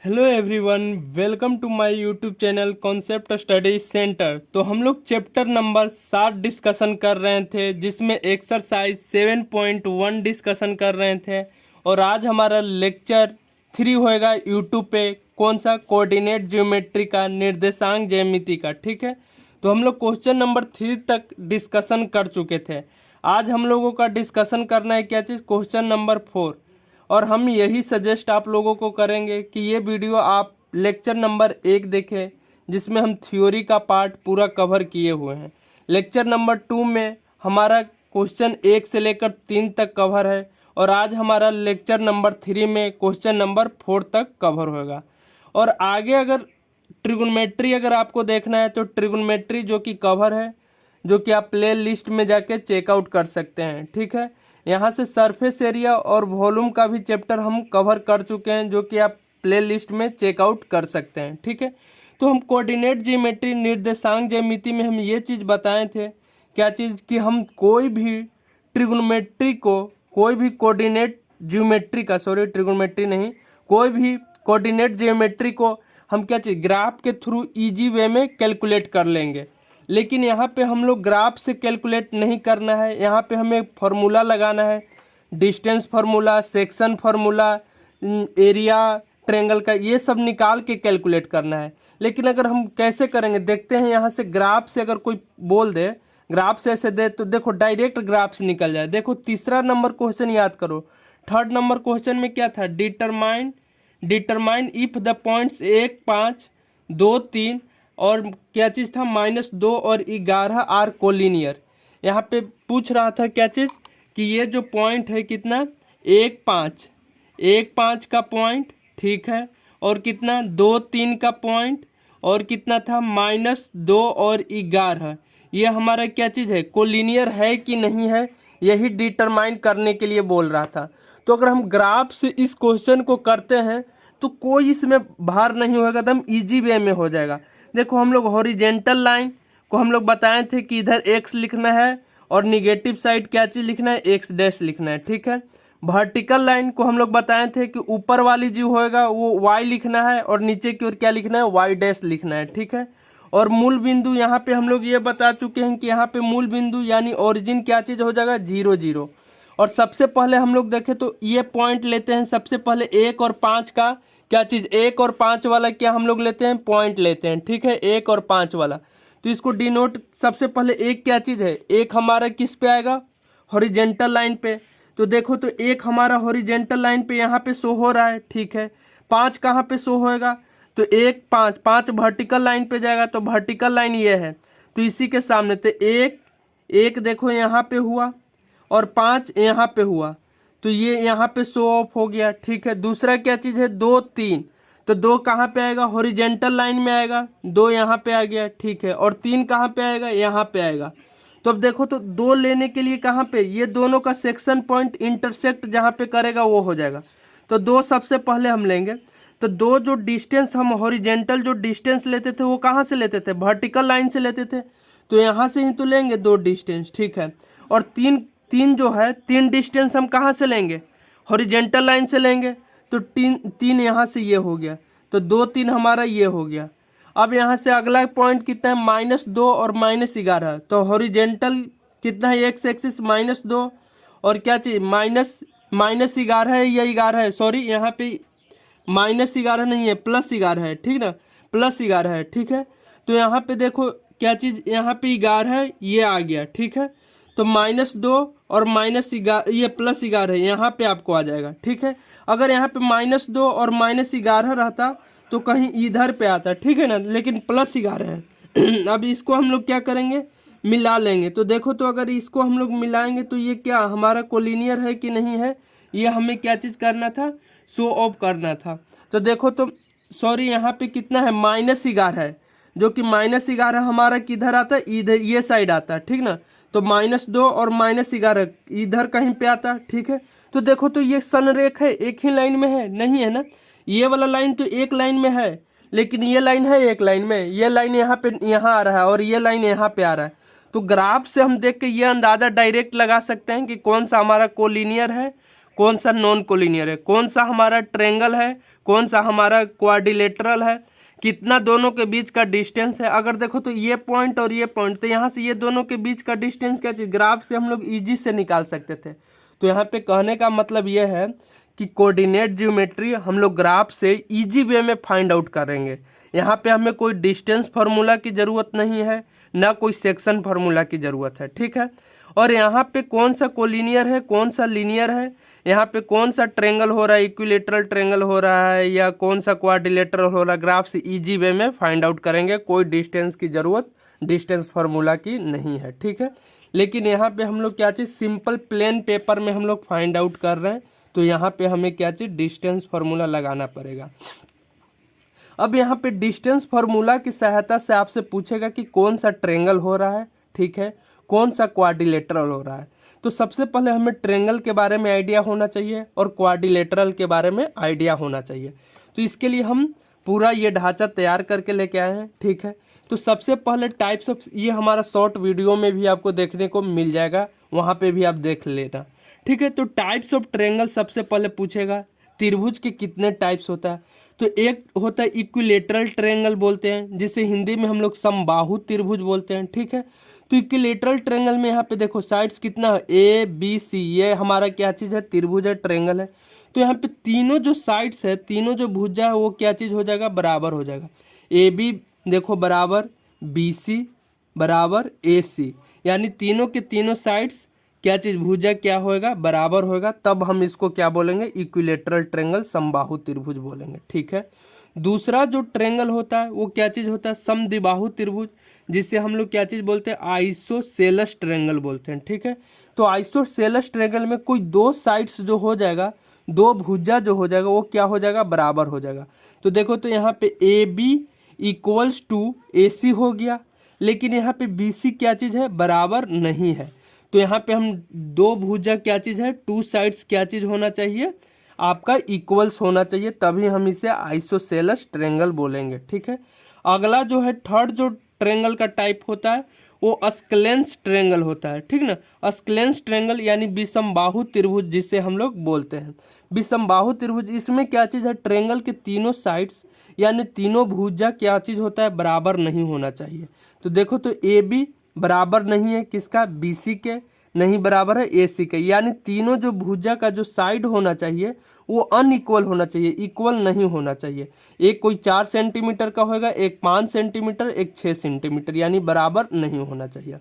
Hello everyone, welcome to my YouTube channel concept study centre. तो हम लोग chapter number 7 discussion कर रहे थे, जिसमें एक्सरसाइज 7.1 डिस्कशन कर रहे थे। और आज हमारा लेक्चर 3 होएगा यूट्यूब पे। कौन सा? कोऑर्डिनेट ज्योमेट्री का, निर्देशांक ज्यामिति का। ठीक है, तो हम लोग क्वेश्चन नंबर 3 तक डिस्कशन कर चुके थे। आज हम लोगों का डिस्कशन करना है क्या चीज़? Question number 4। और हम यही सजेस्ट आप लोगों को करेंगे कि ये वीडियो आप लेक्चर नंबर 1 देखें, जिसमें हम थ्योरी का पार्ट पूरा कवर किए हुए हैं। लेक्चर नंबर 2 में हमारा क्वेश्चन 1 से लेकर 3 तक कवर है। और आज हमारा लेक्चर नंबर 3 में क्वेश्चन नंबर 4 तक कवर होगा। और आगे अगर ट्रिगोनोमेट्री अगर आपको देखना है तो ट्रिगोनोमेट्री जो कि कवर है, जो कि आप प्ले लिस्ट में जाके चेकआउट कर सकते हैं। ठीक है, यहाँ से सरफेस एरिया और वॉल्यूम का भी चैप्टर हम कवर कर चुके हैं, जो कि आप प्ले लिस्ट में चेकआउट कर सकते हैं। ठीक है, तो हम कोऑर्डिनेट ज्योमेट्री, निर्देशांक ज्यामिति में हम ये चीज़ बताए थे, क्या चीज़? कि हम कोई भी ट्रिगोनोमेट्री को, कोई भी कोऑर्डिनेट ज्योमेट्री का, सॉरी ट्रिगोनोमेट्री नहीं, कोई भी कोऑर्डिनेट ज्योमेट्री को हम क्या चीज़, ग्राफ के थ्रू इजी वे में कैलकुलेट कर लेंगे। लेकिन यहाँ पे हम लोग ग्राफ से कैलकुलेट नहीं करना है। यहाँ पे हमें फार्मूला लगाना है, distance formula, section formula, area triangle का, ये सब निकाल के कैलकुलेट करना है। लेकिन अगर हम कैसे करेंगे देखते हैं। यहाँ से ग्राफ से अगर कोई बोल दे, ग्राफ से ऐसे दे, तो देखो डायरेक्ट ग्राफ से निकल जाए। देखो तीसरा नंबर क्वेश्चन याद करो। थर्ड नंबर क्वेश्चन में क्या था? डिटरमाइन इफ द पॉइंट्स 1, 5, 2, 3 और क्या चीज़ था? -2 और 11 आर कोलिनियर। यहाँ पे पूछ रहा था क्या चीज़? कि ये जो पॉइंट है कितना? 1, 5, 1, 5 का पॉइंट, ठीक है, और कितना? 2, 3 का पॉइंट, और कितना था? -2 और 11। ये हमारा क्या चीज़ है? कोलिनियर है कि नहीं है, यही डिटरमाइन करने के लिए बोल रहा था। तो अगर हम ग्राफ से इस क्वेश्चन को करते हैं तो कोई इसमें भार नहीं होगा, एकदम इजी वे में हो जाएगा। देखो हम लोग हॉरिजेंटल लाइन को हम लोग बताए थे कि इधर एक्स लिखना है और निगेटिव साइड क्या चीज़ लिखना है? एक्स डैश लिखना है। ठीक है, वर्टिकल लाइन को हम लोग बताए थे कि ऊपर वाली जो होएगा वो वाई लिखना है और नीचे की ओर क्या लिखना है? वाई डैश लिखना है। ठीक है, और मूल बिंदु यहाँ पे हम लोग ये बता चुके हैं कि यहाँ पे मूल बिंदु यानी ओरिजिन क्या चीज़ हो जाएगा? 0, 0। और सबसे पहले हम लोग देखें तो ये पॉइंट लेते हैं। सबसे पहले 1 और 5 का क्या चीज़? 1 और 5 वाला क्या हम लोग लेते हैं? पॉइंट लेते हैं। ठीक है, 1 और 5 वाला। तो इसको डिनोट, सबसे पहले एक क्या चीज़ है? एक हमारा किस पे आएगा? हॉरिजेंटल लाइन पे। तो देखो तो एक हमारा हॉरिजेंटल लाइन पे यहाँ पे शो हो रहा है। ठीक है, 5 कहाँ पे शो होएगा? तो 1, 5, 5 वर्टिकल लाइन पे जाएगा, तो वर्टिकल लाइन ये है, तो इसी के सामने तो एक देखो यहाँ पे हुआ और 5 यहाँ पे हुआ, तो ये यहाँ पे शो ऑफ हो गया। ठीक है, दूसरा क्या चीज़ है? 2, 3। तो 2 कहाँ पे आएगा? हॉरिजेंटल लाइन में आएगा, 2 यहाँ पे आ गया। ठीक है, और 3 कहाँ पे आएगा? यहाँ पे आएगा। तो अब देखो तो 2 लेने के लिए कहाँ पे? ये दोनों का सेक्शन पॉइंट इंटरसेक्ट जहाँ पे करेगा वो हो जाएगा। तो 2 सबसे पहले हम लेंगे। तो 2 जो डिस्टेंस हम हॉरिजेंटल जो डिस्टेंस लेते थे वो कहाँ से लेते थे? वर्टिकल लाइन से लेते थे, तो यहाँ से ही तो लेंगे 2 डिस्टेंस। ठीक है, और 3 3 जो है, 3 डिस्टेंस हम कहाँ से लेंगे? हॉरिजेंटल लाइन से लेंगे। तो 3 यहाँ से ये हो गया, तो 2, 3 हमारा ये हो गया। अब यहाँ से अगला पॉइंट कितना है? -2 और -11। तो हॉरिजेंटल कितना है? एक्स एक्सिस -2 और क्या चाहिए? -11 है या 11 है? सॉरी, यहाँ पे -11 नहीं है, +11 है। ठीक ना, +11 है। ठीक है, तो यहाँ पे देखो क्या चीज़, यहाँ पे 11 है, ये आ गया। ठीक है, तो -2 और -11, ये +11 है, यहाँ पे आपको आ जाएगा। ठीक है, अगर यहाँ पे -2 और -11 रहता तो कहीं इधर पे आता। ठीक है ना, लेकिन +11 है। अब इसको हम लोग क्या करेंगे? मिला लेंगे। तो देखो तो अगर इसको हम लोग मिलाएंगे तो ये क्या हमारा कोलिनियर है कि नहीं है, ये हमें क्या चीज़ करना था? शो ऑफ करना था। तो देखो तो सॉरी, यहाँ पे कितना है? -11 है, जो कि -11 हमारा किधर आता है? इधर, ये साइड आता है। ठीक ना, तो -2 और -11 इधर कहीं पे आता। ठीक है, तो देखो तो ये संरेख है, एक ही लाइन में है, नहीं है ना? ये वाला लाइन तो एक लाइन में है, लेकिन ये लाइन है एक लाइन में। ये लाइन यहाँ पे यहाँ आ रहा है और ये लाइन यहाँ पे आ रहा है। तो ग्राफ से हम देख के ये अंदाज़ा डायरेक्ट लगा सकते हैं कि कौन सा हमारा कोलिनियर है, कौन सा नॉन कोलिनियर है, कौन सा हमारा ट्रेंगल है, कौन सा हमारा क्वाड्रिलेटरल है, कितना दोनों के बीच का डिस्टेंस है। अगर देखो तो ये पॉइंट और ये पॉइंट, तो यहाँ से ये दोनों के बीच का डिस्टेंस क्या चीज़ ग्राफ से हम लोग इजी से निकाल सकते थे। तो यहाँ पे कहने का मतलब ये है कि कोऑर्डिनेट ज्योमेट्री हम लोग ग्राफ से इजी वे में फाइंड आउट करेंगे। यहाँ पे हमें कोई डिस्टेंस फार्मूला की ज़रूरत नहीं है, ना कोई सेक्शन फार्मूला की ज़रूरत है, ठीक है। और यहाँ पे कौन सा कोलिनियर है, कौन सा लीनियर है, यहाँ पे कौन सा ट्रेंगल हो रहा है, इक्विलेटरल ट्रेंगल हो रहा है या कौन सा क्वाड्रिलेटरल हो रहा है, ग्राफ से इजी वे में फाइंड आउट करेंगे। कोई डिस्टेंस की ज़रूरत डिस्टेंस फार्मूला की नहीं है, ठीक है। लेकिन यहाँ पे हम लोग क्या चीज़ सिंपल प्लेन पेपर में हम लोग फाइंड आउट कर रहे हैं, तो यहाँ पे हमें क्या चीज़ डिस्टेंस फार्मूला लगाना पड़ेगा। अब यहाँ पे डिस्टेंस फार्मूला की सहायता से आपसे पूछेगा कि कौन सा ट्रेंगल हो रहा है, ठीक है, कौन सा क्वाड्रिलेटरल हो रहा है। तो सबसे पहले हमें ट्रेंगल के बारे में आइडिया होना चाहिए और क्वाड्रिलेटरल के बारे में आइडिया होना चाहिए। तो इसके लिए हम पूरा ये ढांचा तैयार करके लेके आए हैं, ठीक है। तो सबसे पहले टाइप्स ऑफ, ये हमारा शॉर्ट वीडियो में भी आपको देखने को मिल जाएगा, वहाँ पे भी आप देख लेना, ठीक है। तो टाइप्स ऑफ ट्रेंगल सबसे पहले पूछेगा, त्रिभुज के कितने टाइप्स होता है। तो एक होता है इक्विलेटरल ट्रेंगल बोलते हैं, जिसे हिंदी में हम लोग समबाहु त्रिभुज बोलते हैं, ठीक है। तो इक्विलेटरल ट्रेंगल में यहाँ पे देखो साइड्स कितना है, ए बी सी, ये हमारा क्या चीज़ है, त्रिभुज है, ट्रेंगल है। तो यहाँ पे तीनों जो साइड्स है, तीनों जो भुजा है वो क्या चीज़ हो जाएगा, बराबर हो जाएगा। ए बी देखो बराबर, बी सी बराबर ए सी, यानी तीनों के तीनों साइड्स क्या चीज़ भुजा क्या होएगा, बराबर होएगा। तब हम इसको क्या बोलेंगे, इक्विलेटरल ट्रेंगल, समबाहु त्रिभुज बोलेंगे, ठीक है। दूसरा जो ट्रेंगल होता है वो क्या चीज़ होता है, समद्विबाहु त्रिभुज, जिसे हम लोग क्या चीज़ बोलते हैं, आइसोसेलेस ट्रेंगल बोलते हैं, ठीक है। तो आइसोसेलेस ट्रेंगल में कोई दो साइड्स जो हो जाएगा, दो भुजा जो हो जाएगा वो क्या हो जाएगा, बराबर हो जाएगा। तो देखो तो यहाँ पे ए बी इक्वल्स टू ए सी हो गया, लेकिन यहाँ पे बी सी क्या चीज़ है, बराबर नहीं है। तो यहाँ पे हम दो भुजा क्या चीज़ है, टू साइड्स क्या चीज़ होना चाहिए, आपका इक्वल्स होना चाहिए, तभी हम इसे आइसोसेलेस ट्रेंगल बोलेंगे, ठीक है। अगला जो है थर्ड जो ट्रेंगल का टाइप होता है वो स्क्लेंस ट्रेंगल होता है, ठीक ना। स्क्लेंस ट्रेंगल यानी विषमबाहु त्रिभुज जिसे हम लोग बोलते हैं, विषमबाहु त्रिभुज। इसमें क्या चीज़ है, ट्रेंगल के तीनों साइड्स यानी तीनों भुजा क्या चीज़ होता है, बराबर नहीं होना चाहिए। तो देखो तो ए बी बराबर नहीं है किसका, बी सी के, नहीं बराबर है ए सी के, यानी तीनों जो भुजा का जो साइड होना चाहिए वो अनइक्वल होना चाहिए, इक्वल नहीं होना चाहिए। एक कोई 4 सेंटीमीटर का होगा, एक 5 सेंटीमीटर, एक 6 सेंटीमीटर, यानी बराबर नहीं होना चाहिए।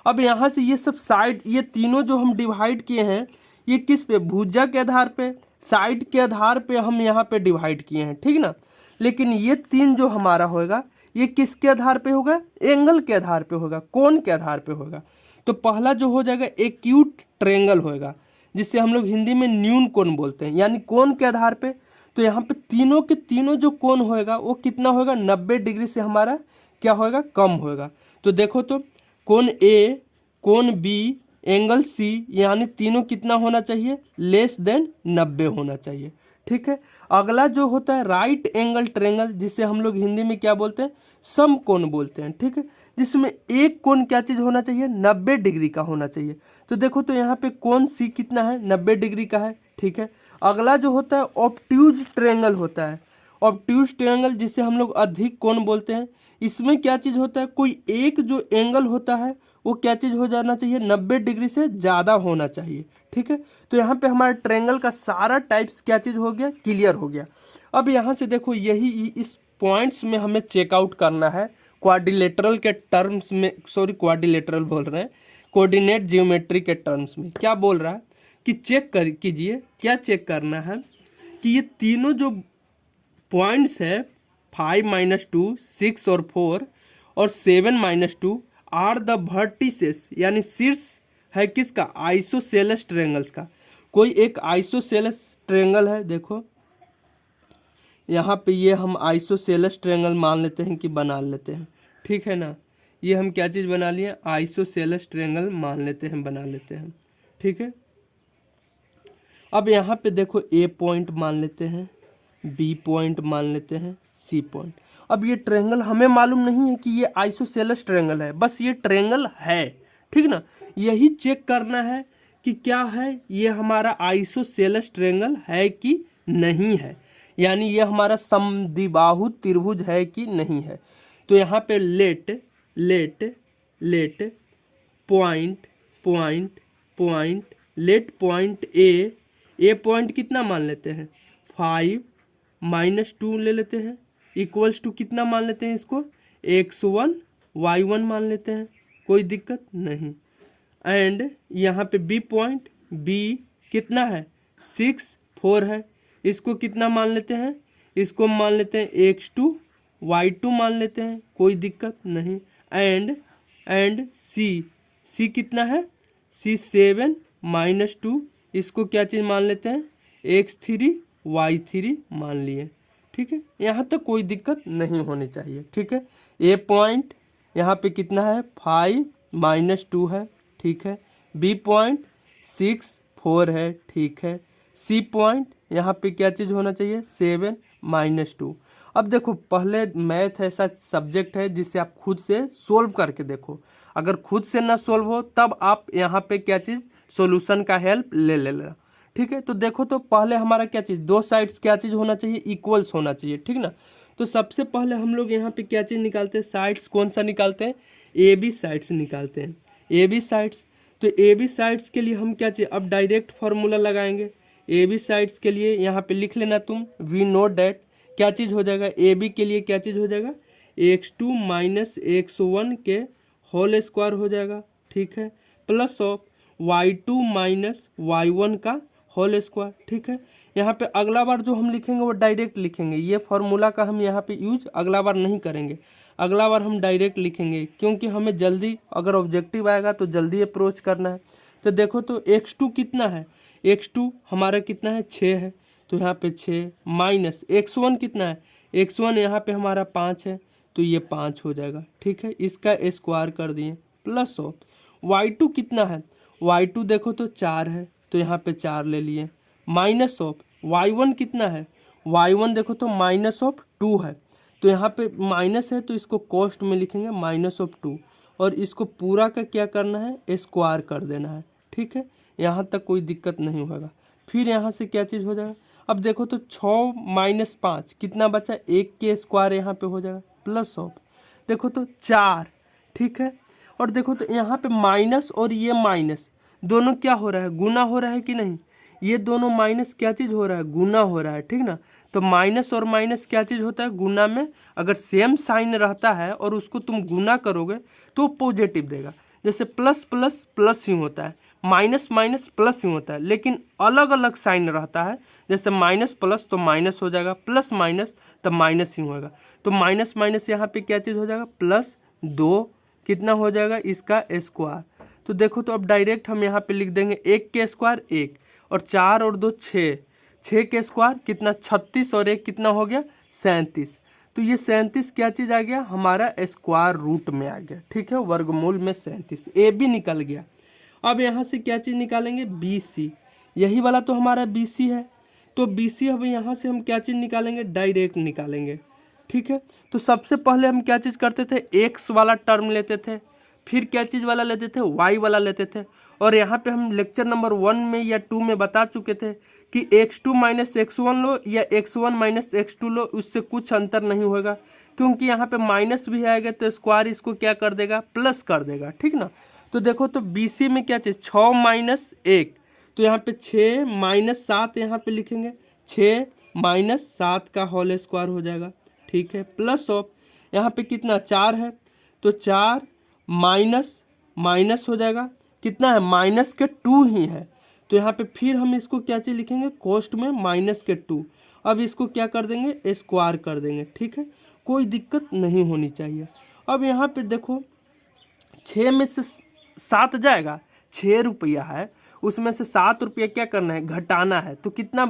अब यहाँ से ये सब साइड, ये तीनों जो हम डिवाइड किए हैं, ये किस पे, भुजा के आधार पे, साइड के आधार पे हम यहाँ पे डिवाइड किए हैं, ठीक ना। लेकिन ये तीन जो हमारा होगा ये किसके आधार पे होगा, एंगल के आधार पे होगा, कोण के आधार पे होगा। तो पहला जो हो जाएगा एक्यूट ट्रेंगल होएगा, जिससे हम लोग हिंदी में न्यून कोण बोलते हैं, यानी कोण के आधार पे। तो यहाँ पे तीनों के तीनों जो कोण होएगा वो कितना होएगा, 90 डिग्री से हमारा क्या होएगा, कम होएगा। तो देखो तो कोण ए, कोण बी, एंगल सी, यानी तीनों कितना होना चाहिए, लेस देन 90 होना चाहिए, ठीक है। अगला जो होता है राइट एंगल ट्रेंगल, जिसे हम लोग हिंदी में क्या बोलते हैं, समकोण बोलते हैं, ठीक है। जिसमें एक कोण क्या चीज़ होना चाहिए, 90 डिग्री का होना चाहिए। तो देखो तो यहाँ पे कोण सी कितना है, 90 डिग्री का है, ठीक है। अगला जो होता है ऑब्ट्यूज ट्रेंगल होता है, ऑब्ट्यूज ट्रेंगल जिसे हम लोग अधिक कोण बोलते हैं। इसमें क्या चीज़ होता है, कोई एक जो एंगल होता है वो क्या चीज़ हो जाना चाहिए, 90 डिग्री से ज़्यादा होना चाहिए, ठीक है। तो यहाँ पे हमारा ट्रेंगल का सारा टाइप्स क्या चीज़ हो गया, क्लियर हो गया। अब यहाँ से देखो यही इस पॉइंट्स में हमें चेकआउट करना है क्वाड्रिलेटरल के टर्म्स में, सॉरी क्वाड्रिलेटरल बोल रहे हैं, कोऑर्डिनेट ज्योमेट्री के टर्म्स में। क्या बोल रहा है कि चेक कर कीजिए, क्या चेक करना है कि ये तीनों जो पॉइंट्स है 5 - 2, 6 और 4 और 7 - 2 आर द वर्टिसेस, यानी शीर्ष है किसका, आइसोसेलेस ट्रेंगल्स का। कोई एक आइसोसेलेस ट्रेंगल है, देखो यहाँ पे ये हम आइसोसेलेस ट्रेंगल मान लेते हैं कि बना लेते हैं, ठीक है ना। ये हम क्या चीज़ बना लिए, आइसोसेलेस ट्रेंगल मान लेते हैं, बना लेते हैं, ठीक है। अब यहाँ पे देखो ए पॉइंट मान लेते हैं, बी पॉइंट मान लेते हैं, सी पॉइंट। अब ये ट्रेंगल हमें मालूम नहीं है कि ये आइसोसेलेस ट्रेंगल है, बस ये ट्रेंगल है, ठीक ना। यही चेक करना है कि क्या है, ये हमारा आइसोसेलेस ट्रायंगल है कि नहीं है, यानी ये हमारा समद्विबाहु त्रिभुज है कि नहीं है। तो यहाँ पे let point point point let point ए पॉइंट कितना मान लेते हैं 5 -2 ले लेते हैं, इक्वल्स टू कितना मान लेते हैं इसको x1 y1 मान लेते हैं, कोई दिक्कत नहीं। एंड यहाँ पे बी पॉइंट बी कितना है 6 4 है, इसको कितना मान लेते हैं, इसको मान लेते हैं x2 y2 मान लेते हैं, कोई दिक्कत नहीं। एंड सी कितना है C 7 -2, इसको क्या चीज़ मान लेते हैं x3 y3 मान लिए, ठीक है। यहाँ तक कोई दिक्कत नहीं होनी चाहिए, ठीक है। ए पॉइंट यहाँ पे कितना है 5 -2 है, ठीक है। बी पॉइंट 6 4 है, ठीक है। सी पॉइंट यहाँ पे क्या चीज़ होना चाहिए 7 -2। अब देखो पहले मैथ ऐसा सब्जेक्ट है जिसे आप खुद से सोल्व करके देखो, अगर खुद से ना सोल्व हो तब आप यहाँ पे क्या चीज़ सॉल्यूशन का हेल्प ले लेना, ठीक है। तो देखो तो पहले हमारा क्या चीज़ दो साइड्स क्या चीज़ होना चाहिए इक्वल्स होना चाहिए, ठीक ना। तो सबसे पहले हम लोग यहाँ पे क्या चीज़ निकालते हैं, साइड्स कौन सा निकालते हैं, ए बी साइड्स निकालते हैं, ए बी साइड्स। तो ए बी साइड्स के लिए हम क्या चीज़ अब डायरेक्ट फार्मूला लगाएंगे। ए बी साइड्स के लिए यहाँ पे लिख लेना तुम, वी नो डैट क्या चीज़ हो जाएगा, ए बी के लिए क्या चीज़ हो जाएगा x2 - x1 के होल स्क्वायर हो जाएगा, ठीक है, प्लस ऑफ y2 - y1 का होल स्क्वायर, ठीक है। यहाँ पे अगला बार जो हम लिखेंगे वो डायरेक्ट लिखेंगे, ये फार्मूला का हम यहाँ पे यूज अगला बार नहीं करेंगे, अगला बार हम डायरेक्ट लिखेंगे, क्योंकि हमें जल्दी अगर ऑब्जेक्टिव आएगा तो जल्दी अप्रोच करना है। तो देखो तो x2 कितना है, x2 हमारा कितना है 6 है, तो यहाँ पे 6 माइनस x1 कितना है, x1 यहाँ पे हमारा 5 है, तो ये 5 हो जाएगा, ठीक है, इसका स्क्वायर कर दिए, प्लस ऑफ y2 कितना है, y2 देखो तो 4 है, तो यहाँ पे 4 ले लिए, माइनस ऑफ y1 कितना है, y1 देखो तो माइनस ऑफ 2 है, तो यहाँ पे माइनस है तो इसको कॉस्ट में लिखेंगे -2, और इसको पूरा का क्या करना है स्क्वायर कर देना है, ठीक है। यहाँ तक कोई दिक्कत नहीं होगा। फिर यहाँ से क्या चीज़ हो जाएगा, अब देखो तो 6 - 5 कितना बचा, 1 के स्क्वायर यहाँ पे हो जाएगा, प्लस ऑफ देखो तो 4, ठीक है। और देखो तो यहाँ पे माइनस और ये माइनस दोनों क्या हो रहा है, गुना हो रहा है कि नहीं, ये दोनों माइनस क्या चीज़ हो रहा है, गुना हो रहा है, ठीक ना। तो माइनस और माइनस क्या चीज़ होता है, गुना में अगर सेम साइन रहता है और उसको तुम गुना करोगे तो पॉजिटिव देगा, जैसे प्लस प्लस प्लस ही होता है, माइनस माइनस प्लस ही होता है, लेकिन अलग अलग साइन रहता है, जैसे माइनस प्लस तो माइनस हो जाएगा, प्लस माइनस तो माइनस ही होगा, तो माइनस माइनस यहाँ पे क्या चीज़ हो जाएगा +2 कितना हो जाएगा इसका स्क्वायर। तो देखो तो अब डायरेक्ट हम यहाँ पे लिख देंगे 1 के स्क्वायर 1 और 4 और 2 6, 6 के स्क्वायर कितना 36 और 1 कितना हो गया 37। तो ये 37 क्या चीज़ आ गया हमारा स्क्वायर रूट में आ गया, ठीक है, वर्गमूल में 37, ए बी निकल गया। अब यहाँ से क्या चीज़ निकालेंगे बी सी, यही वाला तो हमारा बी सी है, तो बी सी अब यहाँ से हम क्या चीज़ निकालेंगे डायरेक्ट निकालेंगे, ठीक है। तो सबसे पहले हम क्या चीज़ करते थे एक्स वाला टर्म लेते थे, फिर क्या चीज़ वाला लेते थे वाई वाला लेते थे, और यहाँ पे हम लेक्चर नंबर 1 में या 2 में बता चुके थे कि x2 - x1 लो या x1 - x2 लो, उससे कुछ अंतर नहीं होगा, क्योंकि यहाँ पे माइनस भी आएगा तो स्क्वायर इसको क्या कर देगा प्लस कर देगा, ठीक ना। तो देखो तो BC में क्या चीज़ 6 - 1, तो यहाँ पे 6 - 7 यहाँ पे लिखेंगे, 6 - 7 का होल स्क्वायर हो जाएगा, ठीक है, प्लस ऑफ यहाँ पे कितना 4 है, तो 4 माइनस माइनस हो जाएगा, कितना है माइनस के 2 ही है, तो यहाँ पे फिर हम इसको क्या चीज़ लिखेंगे कोष्ट में माइनस के 2, अब इसको क्या कर देंगे स्क्वायर कर देंगे, ठीक है, कोई दिक्कत नहीं होनी चाहिए। अब यहाँ पे देखो 6 में से 7 जाएगा, 6 रुपया है उसमें से 7 रुपया क्या करना है घटाना है, तो कितना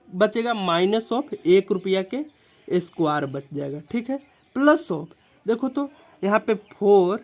बचेगा -1 रुपया के स्क्वायर बच जाएगा, ठीक है, प्लस ऑफ देखो तो यहाँ पे 4,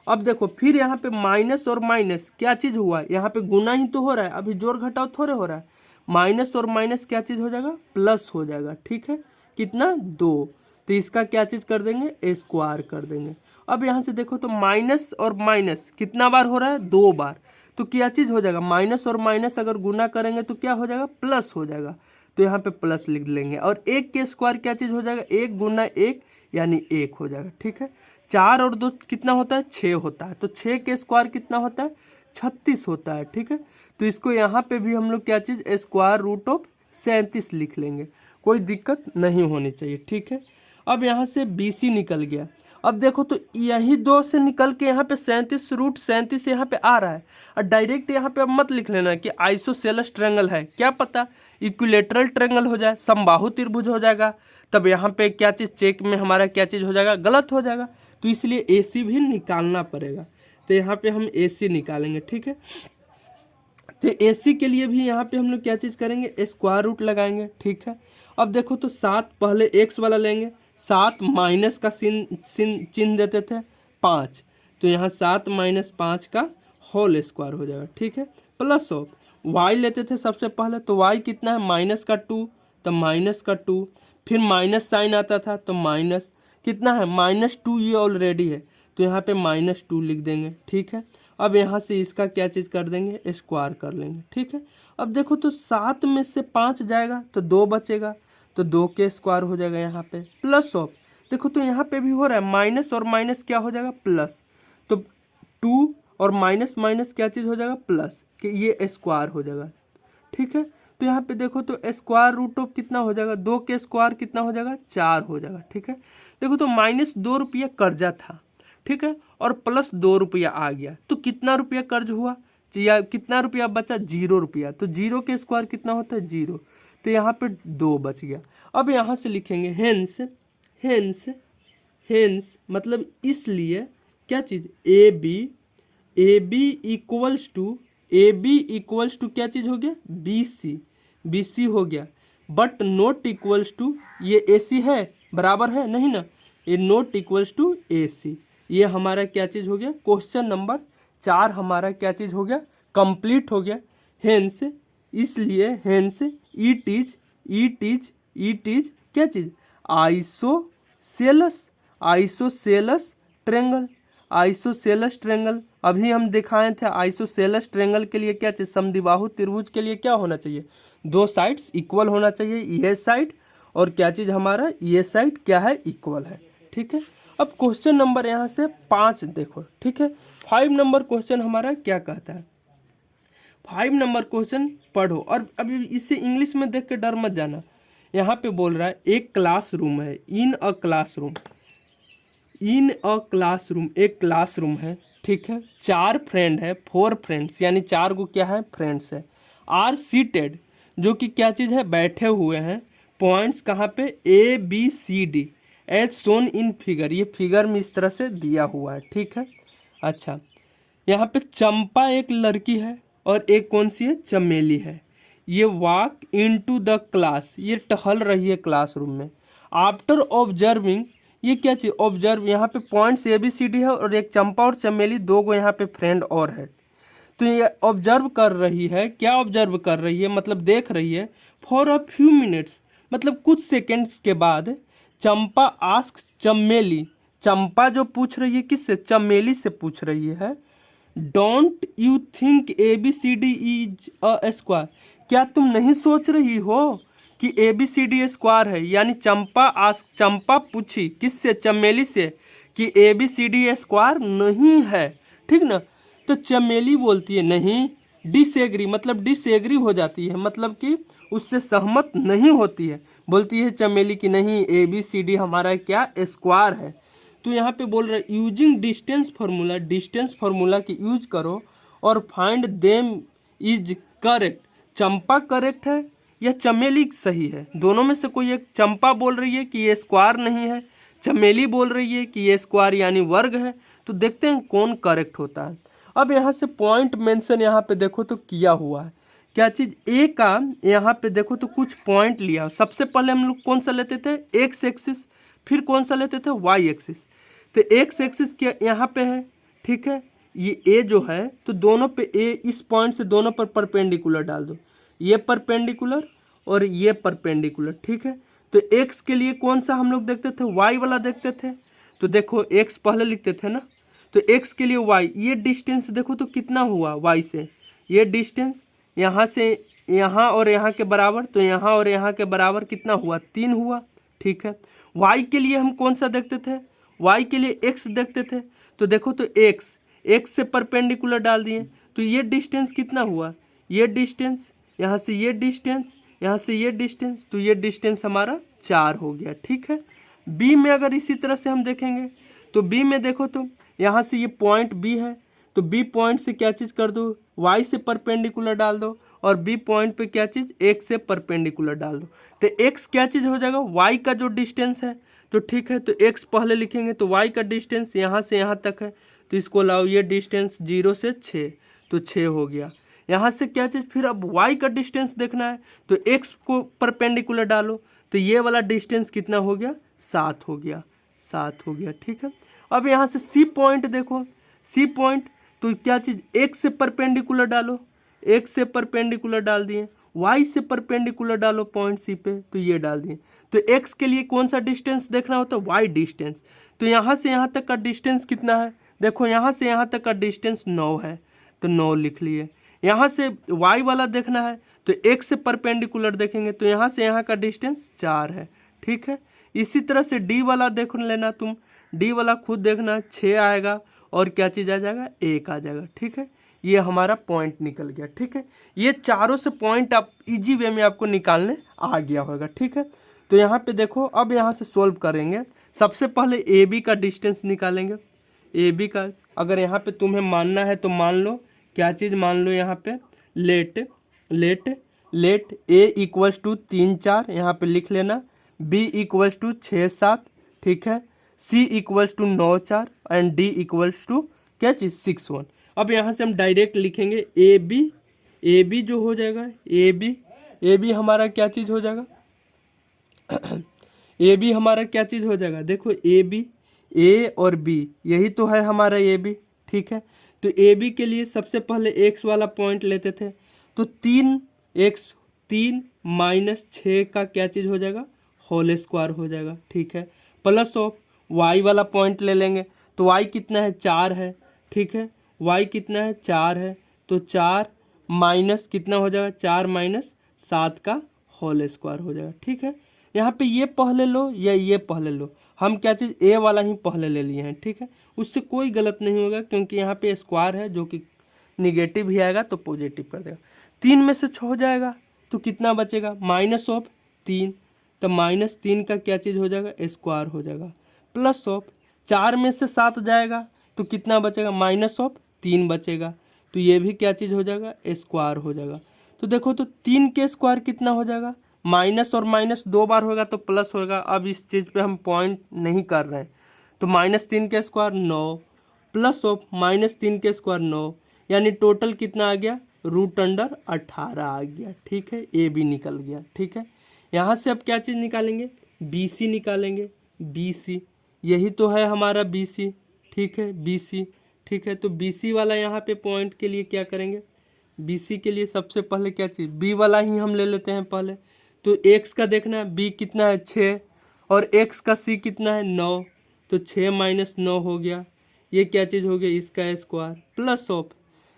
अब देखो फिर यहाँ पे माइनस और माइनस क्या चीज़ हुआ है, यहाँ पे गुना ही तो हो रहा है, अभी जोड़ घटाव थोड़े हो रहा है, माइनस और माइनस क्या चीज़ हो जाएगा प्लस हो जाएगा, ठीक है, कितना 2, तो इसका क्या चीज़ कर देंगे स्क्वायर कर देंगे। अब यहाँ से देखो तो माइनस और माइनस कितना बार हो रहा है 2 बार, तो क्या चीज़ हो जाएगा, माइनस और माइनस अगर गुना करेंगे तो क्या हो जाएगा, प्लस हो जाएगा। तो यहाँ पे प्लस लिख लेंगे। और 1 के स्क्वायर क्या चीज़ हो जाएगा, 1 गुना 1 यानी 1 हो जाएगा। ठीक है, 4 और 2 कितना होता है, 6 होता है। तो 6 के स्क्वायर कितना होता है, 36 होता है। ठीक है, तो इसको यहाँ पे भी हम लोग क्या चीज़, स्क्वायर रूट ऑफ 37 लिख लेंगे, कोई दिक्कत नहीं होनी चाहिए। ठीक है, अब यहाँ से BC निकल गया। अब देखो तो यही 2 से निकल के यहाँ पे 37 रूट 37 यहाँ पे आ रहा है। और डायरेक्ट यहाँ पे अब मत लिख लेना कि आइसोसेलेस ट्रायंगल है, क्या पता इक्विलेटरल ट्रायंगल हो जाए, समबाहु त्रिभुज हो जाएगा, तब यहाँ पे क्या चीज़ चेक में हमारा क्या चीज़ हो जाएगा, गलत हो जाएगा। तो इसलिए AC भी निकालना पड़ेगा। तो यहाँ पे हम AC निकालेंगे। ठीक है, तो AC के लिए भी यहाँ पे हम लोग क्या चीज़ करेंगे, स्क्वायर रूट लगाएंगे। ठीक है, अब देखो तो 7 पहले x वाला लेंगे, 7 माइनस का चिन्ह देते थे 5, तो यहाँ 7 माइनस 5 का होल स्क्वायर हो जाएगा। ठीक है, प्लस ऑफ y लेते थे सबसे पहले, तो y कितना है, माइनस का 2, तो माइनस का 2, फिर माइनस साइन आता था तो माइनस कितना है, -2, ये ऑलरेडी है तो यहाँ पे -2 लिख देंगे। ठीक है, अब यहाँ से इसका क्या चीज़ कर देंगे, स्क्वायर कर लेंगे। ठीक है, अब देखो तो 7 में से 5 जाएगा तो 2 बचेगा, तो 2 के स्क्वायर हो जाएगा यहाँ पे, प्लस ऑफ देखो तो यहाँ पे भी हो रहा है माइनस और माइनस क्या हो जाएगा, प्लस, तो 2 और माइनस माइनस क्या चीज़ हो जाएगा, प्लस, कि ये स्क्वायर हो जाएगा। ठीक है, तो यहाँ पे देखो तो स्क्वायर रूट ऑफ कितना हो जाएगा, 2 के स्क्वायर कितना हो जाएगा, 4 हो जाएगा। ठीक है, देखो तो -2 रुपया कर्जा था। ठीक है, और प्लस 2 रुपया आ गया, तो कितना रुपया कर्ज हुआ, या कितना रुपया बचा, 0 रुपया। तो 0 के स्क्वायर कितना होता है, 0, तो यहाँ पे 2 बच गया। अब यहाँ से लिखेंगे हेंस, हेंस, हेंस मतलब इसलिए क्या चीज़, ए बी इक्वल्स टू क्या चीज़ हो गया, BC हो गया, बट नॉट इक्वल्स टू, ये AC है, बराबर है नहीं ना, ये नॉट इक्वल्स टू AC। ये हमारा क्या चीज़ हो गया, क्वेश्चन नंबर 4 हमारा क्या चीज़ हो गया, कंप्लीट हो गया। हेंस इसलिए, हेंस इट इज क्या चीज़, आइसोसेलस ट्रायंगल। अभी हम दिखाए थे आइसोसेलस ट्रायंगल के लिए क्या चीज़, समद्विबाहु त्रिभुज के लिए क्या होना चाहिए, 2 साइड्स इक्वल होना चाहिए, ये साइड और क्या चीज़ हमारा, ये साइड क्या है, इक्वल है। ठीक है, अब क्वेश्चन नंबर यहाँ से 5 देखो। ठीक है, 5 नंबर क्वेश्चन हमारा क्या कहता है, 5 नंबर क्वेश्चन पढ़ो, और अभी इसे इंग्लिश में देख के डर मत जाना। यहाँ पे बोल रहा है एक क्लासरूम है, इन अ क्लासरूम, एक क्लासरूम है। ठीक है, 4 फ्रेंड है, 4 फ्रेंड्स यानी 4 को क्या है, फ्रेंड्स है, आर सीटेड जो कि क्या चीज़ है, बैठे हुए हैं, पॉइंट्स कहाँ पे, ABCD as shown in figure, ये फिगर में इस तरह से दिया हुआ है। ठीक है, अच्छा, यहाँ पे चंपा एक लड़की है और एक कौन सी है, चमेली है। ये वॉक इनटू द क्लास, ये टहल रही है क्लासरूम में। आफ्टर ऑब्जर्विंग, ये क्या चीज़, ऑब्जर्व, यहाँ पे पॉइंट्स ABCD है और एक चंपा और चमेली, 2 को यहाँ पे फ्रेंड और है। तो ये ऑब्जर्व कर रही है, क्या ऑब्जर्व कर रही है, मतलब देख रही है, फॉर अ फ्यू मिनट्स मतलब कुछ सेकेंड्स के बाद, चंपा आस्क चमेली, चंपा जो पूछ रही है किससे, चमेली से पूछ रही है, don't you think ABCD is a square, क्या तुम नहीं सोच रही हो कि ABCD स्क्वायर है। यानी चंपा पूछी किससे, चमेली से, कि ABCD स्क्वायर नहीं है। ठीक ना, तो चमेली बोलती है नहीं, डिसएग्री मतलब डिसएग्री हो जाती है, मतलब कि उससे सहमत नहीं होती है, बोलती है चमेली की नहीं, ABCD हमारा क्या, स्क्वायर है। तो यहाँ पे बोल रहा है यूजिंग डिस्टेंस फार्मूला की यूज करो और find them is correct, Champa correct है या चमेली सही है, दोनों में से कोई एक, चंपा बोल रही है कि ये स्क्वायर नहीं है, चमेली बोल रही है कि ये स्क्वायर यानी वर्ग है, तो देखते हैं कौन करेक्ट होता है। अब यहाँ से पॉइंट मेंशन यहाँ पे देखो तो किया हुआ है, क्या चीज़, ए का यहाँ पे देखो तो कुछ पॉइंट लिया। सबसे पहले हम लोग कौन सा लेते थे, एक्स एक्सिस, फिर कौन सा लेते थे, वाई एक्सिस। तो एक्स एक्सिस क्या यहाँ पे है, ठीक है, ये ए जो है, तो दोनों पे ए, इस पॉइंट से दोनों पर परपेंडिकुलर डाल दो, ये परपेंडिकुलर और ये परपेंडिकुलर। ठीक है, तो एक्स के लिए कौन सा हम लोग देखते थे, वाई वाला देखते थे। तो देखो एक्स पहले लिखते थे ना, तो x के लिए y, ये डिस्टेंस देखो तो कितना हुआ y से, ये डिस्टेंस यहाँ से यहाँ और यहाँ के बराबर, तो यहाँ और यहाँ के बराबर कितना हुआ 3 हुआ। ठीक है, y के लिए हम कौन सा देखते थे, y के लिए x देखते थे। तो देखो तो x से परपेंडिकुलर डाल दिए, तो ये डिस्टेंस कितना हुआ, ये डिस्टेंस यहाँ से ये डिस्टेंस, यहाँ से ये डिस्टेंस, तो ये डिस्टेंस हमारा 4 हो गया। ठीक है, b में अगर इसी तरह से हम देखेंगे तो b में देखो तो यहाँ से ये पॉइंट b है, तो b पॉइंट से क्या चीज़ कर दो, y से परपेंडिकुलर डाल दो, और b पॉइंट पे क्या चीज़ x से परपेंडिकुलर डाल दो। तो x क्या चीज़ हो जाएगा, y का जो डिस्टेंस है। तो ठीक है, तो x पहले लिखेंगे, तो y का डिस्टेंस यहाँ से यहाँ तक है, तो इसको लाओ, ये डिस्टेंस 0 से 6, तो 6 हो गया। यहाँ से क्या चीज़, फिर अब y का डिस्टेंस देखना है, तो x को परपेंडिकुलर डालो, तो ये वाला डिस्टेंस कितना हो गया, 7 हो गया, 7 हो गया। ठीक है, अब यहाँ से c पॉइंट देखो, c पॉइंट, तो क्या चीज़ x से परपेंडिकुलर डालो, x से परपेंडिकुलर डाल दिए, y से परपेंडिकुलर डालो पॉइंट c पे, तो ये डाल दिए। तो x के लिए कौन सा डिस्टेंस देखना होता है, y डिस्टेंस। तो यहाँ से यहाँ तक का डिस्टेंस कितना है, देखो यहाँ से यहाँ तक का डिस्टेंस 9 है, तो 9 लिख लिए। यहाँ से y वाला देखना है, तो x से परपेंडिकुलर देखेंगे, तो यहाँ से यहाँ का डिस्टेंस 4 है। ठीक है, इसी तरह से d वाला देख लेना तुम, d वाला खुद देखना, 6 आएगा और क्या चीज़ आ जाएगा, 1 आ जाएगा। ठीक है, ये हमारा पॉइंट निकल गया। ठीक है, ये चारों से पॉइंट आप इजी वे में आपको निकालने आ गया होगा। ठीक है, तो यहाँ पे देखो, अब यहाँ से सोल्व करेंगे। सबसे पहले ए बी का डिस्टेंस निकालेंगे। ए बी का अगर यहाँ पे तुम्हें मानना है तो मान लो, क्या चीज़ मान लो, यहाँ पे लेट ए इक्वल्स टू 3 4 यहाँ पे लिख लेना, बी इक्वल्स टू 6 7, ठीक है, C equals to 9 4 and D equals to क्या चीज़ 6 1। अब यहाँ से हम डायरेक्ट लिखेंगे ए बी जो हो जाएगा, ए बी हमारा क्या चीज़ हो जाएगा ए बी हमारा क्या चीज़ हो जाएगा, देखो ए बी, ए और बी यही तो है हमारा ए बी। ठीक है, तो ए बी के लिए सबसे पहले एक्स वाला पॉइंट लेते थे, तो 3 माइनस 6 का क्या चीज़ हो जाएगा, होल स्क्वायर हो जाएगा। ठीक है, प्लस ऑफ वाई वाला पॉइंट ले लेंगे, तो वाई कितना है, 4 है। ठीक है, वाई कितना है, 4 है, तो 4 माइनस कितना हो जाएगा, 4 माइनस 7 का होल स्क्वायर हो जाएगा। ठीक है, यहाँ पे ये पहले लो या ये पहले लो, हम क्या चीज़ ए वाला ही पहले ले लिए हैं। ठीक है, उससे कोई गलत नहीं होगा, क्योंकि यहाँ पे स्क्वायर है जो कि निगेटिव ही आएगा तो पॉजिटिव कर देगा। 3 में से 6 जाएगा तो कितना बचेगा, माइनस ऑफ 3, तो माइनस 3 का क्या चीज़ हो जाएगा, स्क्वायर हो जाएगा। प्लस ऑफ 4 में से 7 जाएगा तो कितना बचेगा, माइनस ऑफ 3 बचेगा, तो ये भी क्या चीज़ हो जाएगा, स्क्वायर हो जाएगा। तो देखो तो 3 के स्क्वायर कितना हो जाएगा, माइनस और माइनस 2 बार होगा तो प्लस होगा। अब इस चीज़ पे हम पॉइंट नहीं कर रहे हैं, तो -3 के स्क्वायर 9 प्लस ऑफ -3 के स्क्वायर 9, यानी टोटल कितना आ गया, √18 आ गया। ठीक है, ए बी निकल गया। ठीक है, यहाँ से अब क्या चीज़ निकालेंगे, बी सी निकालेंगे, बी सी यही तो है हमारा बी सी। ठीक है, बी सी। ठीक है, तो बी सी वाला यहाँ पे पॉइंट के लिए क्या करेंगे, बी सी के लिए सबसे पहले क्या चीज़, बी वाला ही हम ले लेते हैं पहले। तो एक्स का देखना है, बी कितना है 6 और एक्स का सी कितना है 9, तो 6 माइनस 9 हो गया, ये क्या चीज़ हो गया, इसका स्क्वायर। प्लस ऑफ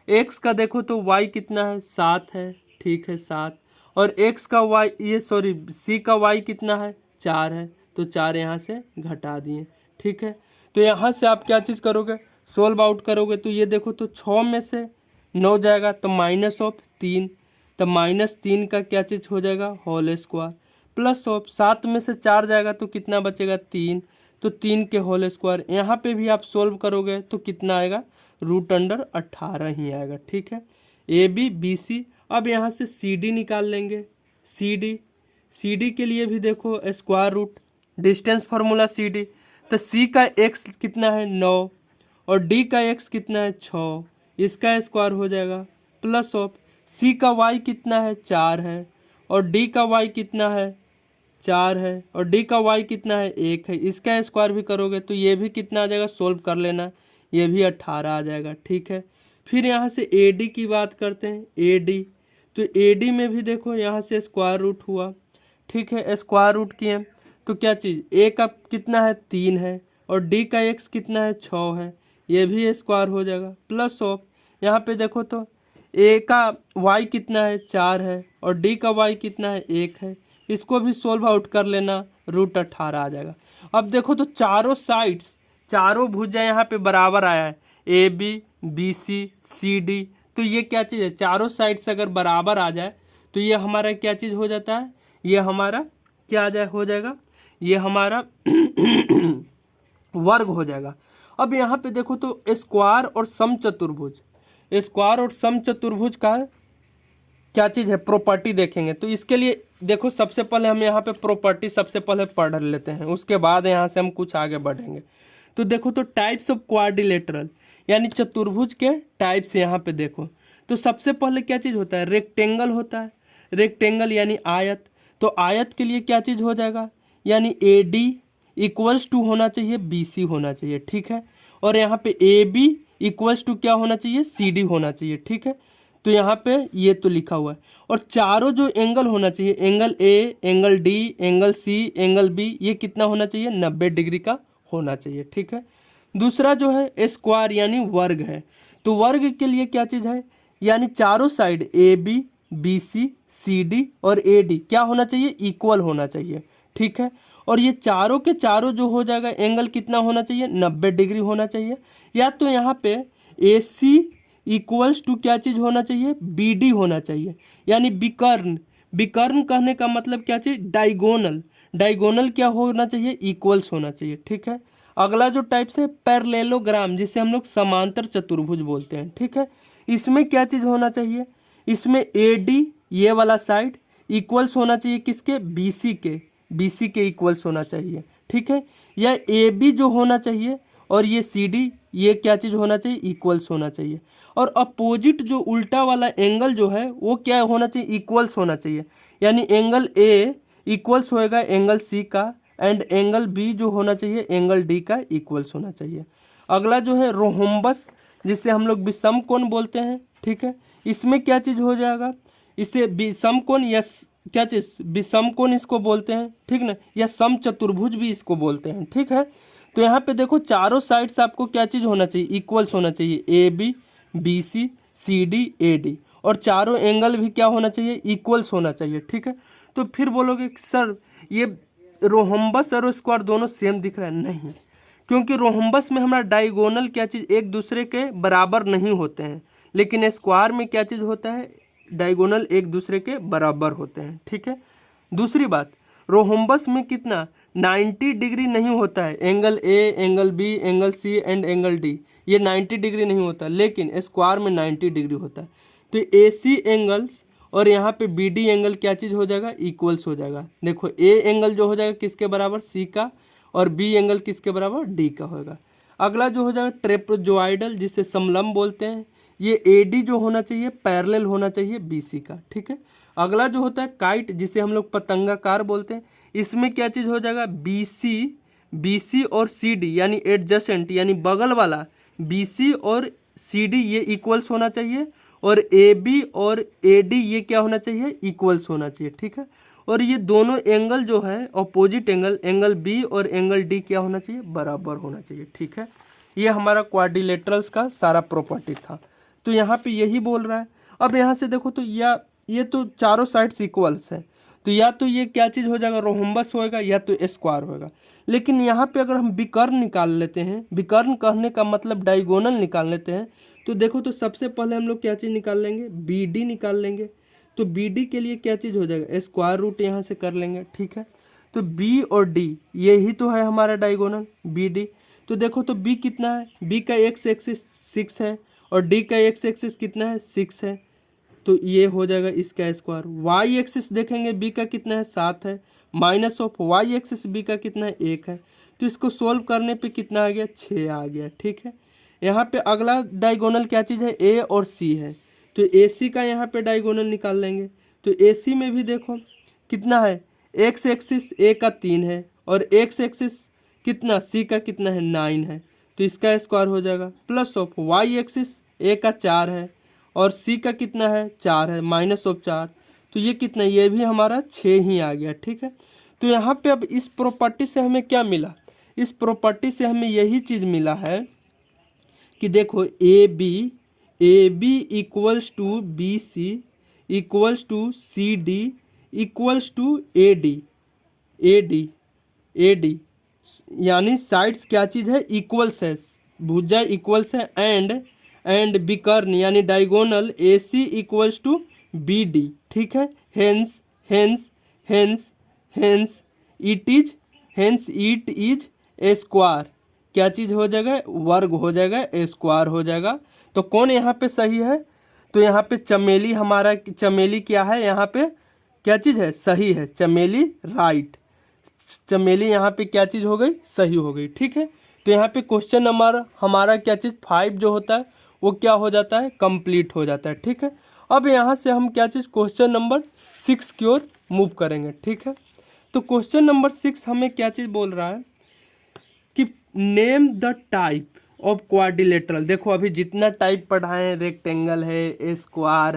एक्स का देखो तो वाई कितना है 7 है। ठीक है, 7 और एक्स का वाई, ये सॉरी सी का वाई कितना है 4 है, तो 4 यहाँ से घटा दिए। ठीक है, तो यहाँ से आप क्या चीज़ करोगे, सोल्व आउट करोगे, तो ये देखो तो 6 में से 9 जाएगा तो माइनस ऑफ 3, तो -3 का क्या चीज़ हो जाएगा, होल स्क्वायर। प्लस ऑफ 7 में से 4 जाएगा तो कितना बचेगा, 3, तो 3 के होल स्क्वायर। यहाँ पे भी आप सोल्व करोगे तो कितना आएगा, √18 ही आएगा। ठीक है, ए बी बी सी। अब यहाँ से सी डी निकाल लेंगे, सी डी के लिए भी देखो square root, distance formula C D, तो सी का एक्स कितना है 9 और डी का एक्स कितना है 6, इसका स्क्वायर हो जाएगा। प्लस ऑफ सी का वाई कितना है 4 है और डी का वाई कितना है 4 है और डी का वाई कितना है 1 है, इसका स्क्वायर भी करोगे तो ये भी कितना आ जाएगा, सोल्व कर लेना, ये भी 18 आ जाएगा। ठीक है, फिर यहाँ से ए डी की बात करते हैं, ए डी, तो ए डी में भी देखो यहाँ से स्क्वायर रूट हुआ। ठीक है, स्क्वायर रूट किए तो क्या चीज़, ए का कितना है 3 है और डी का एक्स कितना है 6 है, ये भी ए स्क्वायर हो जाएगा, प्लस ऑफ यहाँ पे देखो तो ए का वाई कितना है 4 है और डी का वाई कितना है 1 है, इसको भी सोल्व आउट कर लेना, √18 आ जाएगा। अब देखो तो चारों साइड्स, चारों भुजा यहाँ पे बराबर आया है, A B B C C D, तो ये क्या चीज़ है, चारों साइड से अगर बराबर आ जाए तो ये हमारा क्या चीज़ हो जाता है, ये हमारा क्या आ जाए हो जाएगा, ये हमारा वर्ग हो जाएगा। अब यहाँ पे देखो तो स्क्वायर और समचतुर्भुज, स्क्वायर और समचतुर्भुज का क्या चीज़ है, प्रॉपर्टी देखेंगे। तो इसके लिए देखो सबसे पहले हम यहाँ पे प्रॉपर्टी सबसे पहले पढ़ लेते हैं, उसके बाद यहाँ से हम कुछ आगे बढ़ेंगे। तो देखो तो टाइप्स ऑफ क्वाड्रिलेटरल यानी चतुर्भुज के टाइप्स यहाँ पे देखो तो सबसे पहले क्या चीज़ होता है, रेक्टेंगल होता है, रेक्टेंगल यानी आयत। तो आयत के लिए क्या चीज़ हो जाएगा, यानी ए डी इक्वल्स टू होना चाहिए बी सी होना चाहिए, ठीक है। और यहाँ पे ए बी इक्वल्स टू क्या होना चाहिए, सी डी होना चाहिए, ठीक है। तो यहाँ पे ये तो लिखा हुआ है। और चारों जो एंगल होना चाहिए, angle A, angle D, angle C, angle B, ये कितना होना चाहिए, 90 डिग्री का होना चाहिए, ठीक है। दूसरा जो है स्क्वायर यानी वर्ग है। तो वर्ग के लिए क्या चीज़ है, यानी चारों side A B B C C D और ए डी क्या होना चाहिए, इक्वल होना चाहिए, ठीक है। और ये चारों के चारों जो हो जाएगा एंगल कितना होना चाहिए, 90 डिग्री होना चाहिए। या तो यहाँ पे ए सी इक्वल्स टू क्या चीज़ होना चाहिए, बी डी होना चाहिए, यानी विकर्ण। विकर्ण कहने का मतलब क्या चीज़, डायगोनल। डायगोनल क्या होना चाहिए, इक्वल्स होना चाहिए, ठीक है। अगला जो टाइप्स है पैरेललोग्राम, जिसे हम लोग समांतर चतुर्भुज बोलते हैं, ठीक है। इसमें क्या चीज़ होना चाहिए, इसमें ए डी ये वाला साइड इक्वल्स होना चाहिए किसके, बी सी के इक्वल्स होना चाहिए, ठीक है। या ए बी जो होना चाहिए और ये सी डी ये क्या चीज़ होना चाहिए, इक्वल्स होना चाहिए। और अपोजिट जो उल्टा वाला एंगल जो है वो क्या होना चाहिए, इक्वल्स होना चाहिए। यानी एंगल ए इक्वल्स होएगा एंगल सी का एंड एंगल बी जो होना चाहिए एंगल डी का इक्वल्स होना चाहिए। अगला जो है रोहम्बस, जिसे हम लोग विषम कोण बोलते हैं, ठीक है। इसमें क्या चीज़ हो जाएगा, इसे विषम कोण या क्या चीज़, विषम कोण इसको बोलते हैं, ठीक ना, या समचतुर्भुज भी इसको बोलते हैं, ठीक है। तो यहाँ पे देखो चारों साइड से आपको क्या चीज़ होना चाहिए, इक्वल्स होना चाहिए, A B B C C D A D, और चारों एंगल भी क्या होना चाहिए, इक्वल्स होना चाहिए, ठीक है। तो फिर बोलोगे सर ये रोहम्बस और स्क्वायर दोनों सेम दिख रहा है, नहीं, क्योंकि रोहम्बस में हमारा डायगोनल क्या चीज़ एक दूसरे के बराबर नहीं होते हैं, लेकिन स्क्वायर में क्या चीज़ होता है, डायगोनल एक दूसरे के बराबर होते हैं, ठीक है। दूसरी बात, रोहम्बस में कितना 90 डिग्री नहीं होता है, angle A, angle B, angle C and angle D ये 90 डिग्री नहीं होता, लेकिन स्क्वायर में 90 डिग्री होता है। तो ए सी एंगल्स और यहाँ पे बी डी एंगल क्या चीज़ हो जाएगा, इक्वल्स हो जाएगा। देखो ए एंगल जो हो जाएगा किसके बराबर, सी का, और बी एंगल किसके बराबर, डी का होगा। अगला जो हो जाएगा ट्रेपेजॉइडल, जिसे समलंब बोलते हैं, ये ए डी जो होना चाहिए पैरेलल होना चाहिए बी सी का, ठीक है। अगला जो होता है काइट, जिसे हम लोग पतंगाकार बोलते हैं, इसमें क्या चीज़ हो जाएगा, बी सी और सी डी यानी एडजेसेंट यानी बगल वाला बी सी और सी डी ये इक्वल्स होना चाहिए, और ए बी और ए डी ये क्या होना चाहिए, इक्वल्स होना चाहिए, ठीक है। और ये दोनों एंगल जो है अपोजिट एंगल, एंगल बी और एंगल डी क्या होना चाहिए, बराबर होना चाहिए, ठीक है। ये हमारा क्वाड्रिलेटरल्स का सारा प्रॉपर्टी था। तो यहाँ पे यही बोल रहा है। अब यहाँ से देखो तो या ये तो चारों साइड्स इक्वल्स है, तो या तो ये क्या चीज़ हो जाएगा, रोहम्बस होएगा या तो स्क्वायर होएगा। लेकिन यहाँ पे अगर हम विकर्ण निकाल लेते हैं, विकर्ण कहने का मतलब डायगोनल निकाल लेते हैं, तो देखो तो सबसे पहले हम लोग क्या चीज़ निकाल लेंगे, बी डी निकाल लेंगे। तो बी डी के लिए क्या चीज़ हो जाएगा, स्क्वायर रूट यहाँ से कर लेंगे, ठीक है। तो बी और डी यही तो है हमारा डायगोनल बी डी। तो देखो तो बी कितना है, बी का एक्स एक्सिस 6 है और डी का एक्स एक्सिस कितना है, 6 है, तो ये हो जाएगा इसका स्क्वायर। वाई एक्सिस देखेंगे बी का कितना है, 7 है, minus of Y axis B का कितना है, 1 है। तो इसको सोल्व करने पे कितना आ गया, 6 आ गया, ठीक है। यहाँ पे अगला डायगोनल क्या चीज़ है, ए और सी है, तो ए सी का यहाँ पे डायगोनल निकाल लेंगे। तो ए सी में भी देखो कितना है, एक्स एक्सिस ए का 3 है और एक्स एक्सिस कितना, सी का कितना है, 9 है, तो इसका स्क्वायर हो जाएगा। प्लस ऑफ वाई एक्सिस ए का 4 है और सी का कितना है, 4 है, माइनस ऑफ 4, तो ये कितना, ये भी हमारा 6 ही आ गया, ठीक है। तो यहाँ पे अब इस प्रॉपर्टी से हमें क्या मिला, इस प्रॉपर्टी से हमें यही चीज़ मिला है कि देखो A B equals to B C equals to C D equals to A D यानी साइड्स क्या चीज़ है, इक्वल्स है, भुजा इक्वल्स है, एंड विकर्ण यानी diagonal A C equals to B D, ठीक है। Hence hence hence hence it is a square, क्या चीज़ हो जाएगा, वर्ग हो जाएगा, ए स्क्वायर हो जाएगा। तो कौन यहाँ पे सही है, तो यहाँ पे चमेली, हमारा चमेली क्या है, यहाँ पे क्या चीज़ है, सही है, चमेली राइट, चमेली यहाँ पे क्या चीज़ हो गई, सही हो गई, ठीक है। तो यहाँ पे क्वेश्चन नंबर हमारा क्या चीज़ 5 जो होता है वो क्या हो जाता है, कंप्लीट हो जाता है, ठीक है। अब यहाँ से हम क्या चीज़ क्वेश्चन नंबर 6 की ओर मूव करेंगे, ठीक है। तो क्वेश्चन नंबर 6 हमें क्या चीज़ बोल रहा है कि name the type of quadrilateral. देखो अभी जितना टाइप पढ़ाए हैं, रेक्टेंगल है, स्क्वायर